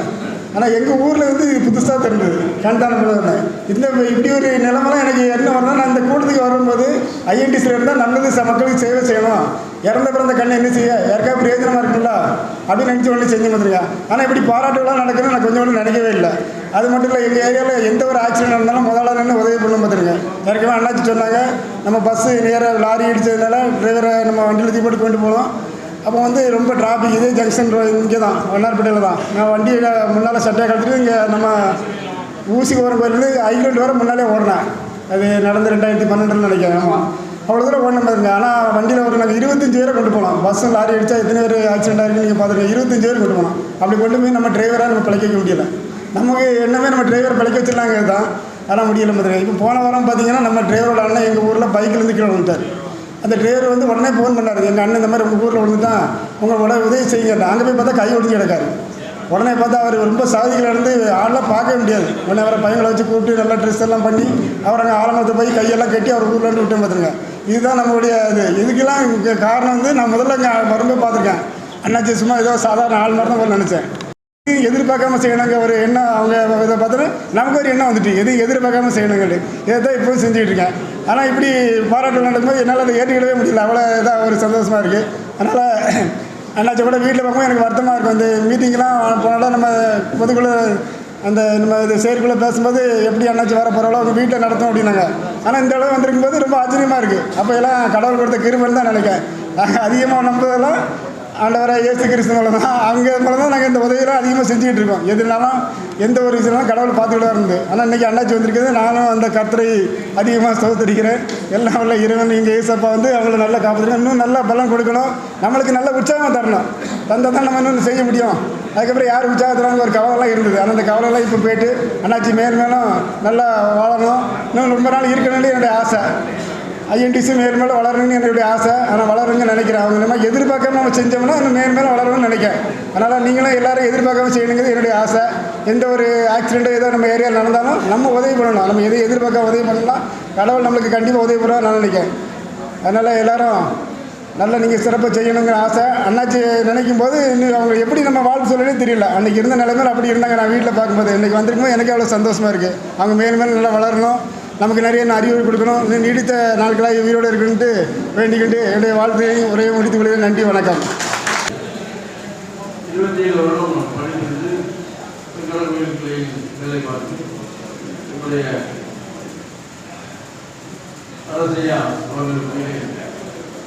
ஆனால் எங்கள் ஊரில் வந்து இது புதுசாக தெரிஞ்சது கண்தானம். இந்த இப்படி ஒரு நிலைமைலாம் எனக்கு என்ன வரணும், நான் இந்த கூட்டத்துக்கு வரும்போது ஐஎன்டிசியில் இருந்தால் நல்லது மக்களுக்கு சேவை செய்யணும், இறந்த பிறந்த கண்ணை என்ன செய்ய யாருக்காவது பிரயோஜனமாக இருக்குங்களா அப்படின்னு நினச்சி ஒன்று செஞ்சு வந்துருக்கேன். ஆனால் இப்படி பாராட்டுகளாம் நடக்குதுன்னு நான் கொஞ்சம் கூட நினைக்கவே இல்லை. அது மட்டும் இல்லை, எங்கள் ஏரியாவில் எந்த ஒரு ஆக்சிடென்ட் நடந்தாலும் முதல்ல நின்று உதவி பண்ண பார்த்துருங்க. ஏற்கனவே அண்ணாச்சி சொன்னாங்க, நம்ம பஸ்ஸு நேராக லாரி இடித்ததுனால டிரைவரை நம்ம வண்டியில் தூக்கி போட்டு கொண்டு போனோம். அப்போ வந்து ரொம்ப டிராஃபிக், இதே ஜங்ஷன் இங்கே தான் வண்ணார்பேட்டையில் தான். நான் வண்டியில் முன்னால் சட்டையை கழிச்சிட்டு இங்கே நம்ம ஊசி ஓரம் கோயிலேருந்து ஐக்கிலோட்டு வர முன்னாலே ஓடினேன். அது நடந்து 2012 நினைக்கிறேன். ஆமாம், அவ்வளோ தூரம் ஓடின பாருங்க. ஆனால் வண்டியில் ஒரு நாங்கள் 25 பேரை கொண்டு போகலாம். பஸ்ஸும் லாரி அடித்தா எத்தனை பேர் ஆக்சிடென்ட் ஆகிருக்கு நீங்கள் பார்த்துருக்கீங்க. 25 பேர் கொண்டு போகலாம். அப்படி கொண்டு போய் நம்ம டிரைவராக நம்ம பிழைக்க வைக்க முடியலை. நமக்கு என்னமே நம்ம டிரைவர் பிழைக்க வச்சிடலாங்க தான், ஆனால் முடியலை பார்த்துருக்கேன். இப்போ போன வாரம் பார்த்தீங்கன்னா நம்ம டிரைவரோட அண்ணன் எங்கள் ஊரில் பைக்கிலேருந்து கீழே விழுந்துட்டார். அந்த டிரைவர் வந்து உடனே ஃபோன் பண்ணார், எங்கள் அண்ணன் இந்த மாதிரி உங்கள் ஊரில் விழுந்துட்டான், உங்களோட உதவி செய்யுங்க. அங்கே போய் பார்த்தா கை ஒடிஞ்சு கிடக்காரு. உடனே பார்த்தா அவர் ரொம்ப சாதிகள் இருந்து ஆளெலாம் பார்க்கவே முடியாது. உடனே அவரை பையங்களை வச்சு கூப்பிட்டு நல்லா ட்ரெஸ் எல்லாம் பண்ணி அவர் அங்கே ஆலமரத்தை போய் கையெல்லாம் கட்டி அவர் ஊர்லேருந்து விட்டு பார்த்துருங்க. இதுதான் நம்மளுடைய இது. இதுக்கெல்லாம் காரணம் வந்து நான் முதல்ல இங்கே வரும்போது பார்த்துருக்கேன். அண்ணாச்சி சும்மா ஏதோ சாதாரண ஆள் மாதிரி தான் நினச்சேன். எதிர்பார்க்காம செய்யணுங்க ஒரு எண்ணம். அவங்க இதை பார்த்தோன்னா நமக்கு ஒரு எண்ணம் வந்துட்டு எதுவும் எதிர்பார்க்காம செய்யணுங்க. இதை தான் இப்போ செஞ்சுக்கிட்டு இருக்கேன். ஆனால் இப்படி பாராட்டு நடக்கும்போது என்னால் அதை ஏற்றுக்கிடவே முடியல. அவ்வளோ இதாக ஒரு சந்தோஷமாக இருக்குது. அதனால் அண்ணாச்சி கூட வீட்டில் பார்க்கும்போது எனக்கு வருத்தமாக இருக்கும். அந்த மீட்டிங்லாம் போனாலும் நம்ம பொதுக்குழு அந்த நம்ம இது செயற்குள்ளே பேசும்போது எப்படி அண்ணாச்சி வர போகிறாலோ அவங்க வீட்டில் நடத்தும் அப்படின்னாங்க. ஆனால் இந்த அளவு வந்திருக்கும் போது ரொம்ப ஆச்சரியமாக இருக்குது. அப்போ எல்லாம் கடவுள் கொடுத்த கிருபைன்னு தான் நினைக்கிறேன். நாங்கள் அதிகமாக நம்புறதெல்லாம் ஆண்டவரை இயேசு கிறிஸ்து மூலம் தான். அவங்க மூலம் தான் நாங்கள் இந்த உதவியெல்லாம் அதிகமாக செஞ்சுக்கிட்டு இருக்கோம். எதுனாலும் எந்த ஒரு விஷயம்லாம் கடவுள் பார்த்துக்கிட்டு தான் இருந்து. ஆனால் இன்றைக்கி அண்ணாச்சி வந்திருக்கிறது, நானும் அந்த கர்த்தரை அதிகமாக ஸ்தோத்திரிக்கிறேன். எல்லாம் உள்ள இறைவன் இங்கே ஏசப்பா வந்து அவங்கள நல்லா காப்பாற்றணும், இன்னும் நல்லா பலன் கொடுக்கணும், நம்மளுக்கு நல்ல உற்சாகம் தரணும். தந்தால் தான் நம்ம இன்னும் செய்ய முடியும். அதுக்கப்புறம் யார் உற்சாகத்துறாங்க ஒரு கவலைலாம் இருந்தது. ஆனால் அந்த கவலைலாம் இப்போ போய்ட்டு அண்ணாச்சி மேலும் நல்லா வாழணும், இன்னும் ரொம்ப நாள் இருக்கணும்னு என்னுடைய ஆசை. ஐஎன்டிசி மேலும் வளரணும்னு என்னுடைய ஆசை. ஆனால் வளருங்கன்னு நினைக்கிறேன். அவங்க நம்ம எதிர்பார்க்காம நம்ம செஞ்சோம்னா இன்னும் மேலும் வளரணும்னு நினைக்கிறேன். அதனால் நீங்களும் எல்லோரும் எதிர்பார்க்காம செய்யணுங்கிறது என்னுடைய ஆசை. எந்த ஒரு ஆக்சிடென்ட்டோ ஏதோ நம்ம ஏரியாவில் நடந்தாலும் நம்ம உதவி பண்ணணும். நம்ம எதை எதிர்பார்க்க உதவி பண்ணலாம், கடவுள் நம்மளுக்கு கண்டிப்பாக உதவி பண்ணுவார் நான் நினைக்கிறேன். அதனால் எல்லோரும் நல்லா நீங்கள் சிறப்பாக செய்யணுங்கிற ஆசை. அண்ணாச்சி நினைக்கும் போது இன்னும் அவங்க எப்படி நம்ம வாழ்க்கை சொல்லவே தெரியல. அன்றைக்கி இருந்த நிலைமையில் அப்படி இருந்தாங்க. நான் வீட்டில் பார்க்கும்போது இன்றைக்கி வந்திருக்கும்போது எனக்கு அவ்வளோ சந்தோஷமாக இருக்குது. அவங்க மேலும் நல்லா வளரணும், நமக்கு நிறைய அறிவுரை கொடுக்கணும், இன்னும் நீடித்த நாட்களாக உயிரோடு இருக்குன்ட்டு வேண்டிக்கிட்டு என்னுடைய வாழ்க்கையை உரையை முடித்துக் கொள்கிறேன். நன்றி, வணக்கம். 27 வருடம் படிக்கிறது கோயில்களில் வேலை பார்த்து என்னுடைய அரசையா அவர்களுக்கு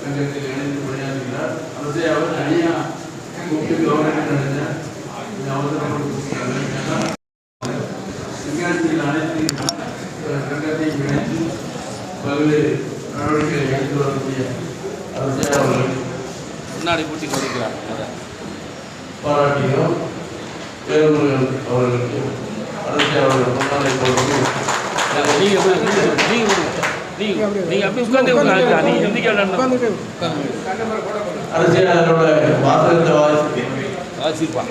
சங்கத்தில் இணைந்து பணியாற்றுகிறார். அரசையா அவர் தனியாக கூப்பிட்டு கவர்மெண்ட் நினைச்சேன் அவசரப்படுத்த சங்கத்தில் அனைத்து சங்கத்தை இணைத்து பல்வேறு நடவடிக்கைகளை எடுத்து வரக்கூடிய அரசையா அவர்கள் முன்னாடி கூட்டி கொடுக்கிறார். பாராட்டினோம். வேலுமுருகன் அவர்களுக்கு அரசு அவர்கள் முன்னாலே போட்டு அரசியலோட வாசகத்தை வாசிப்பான்.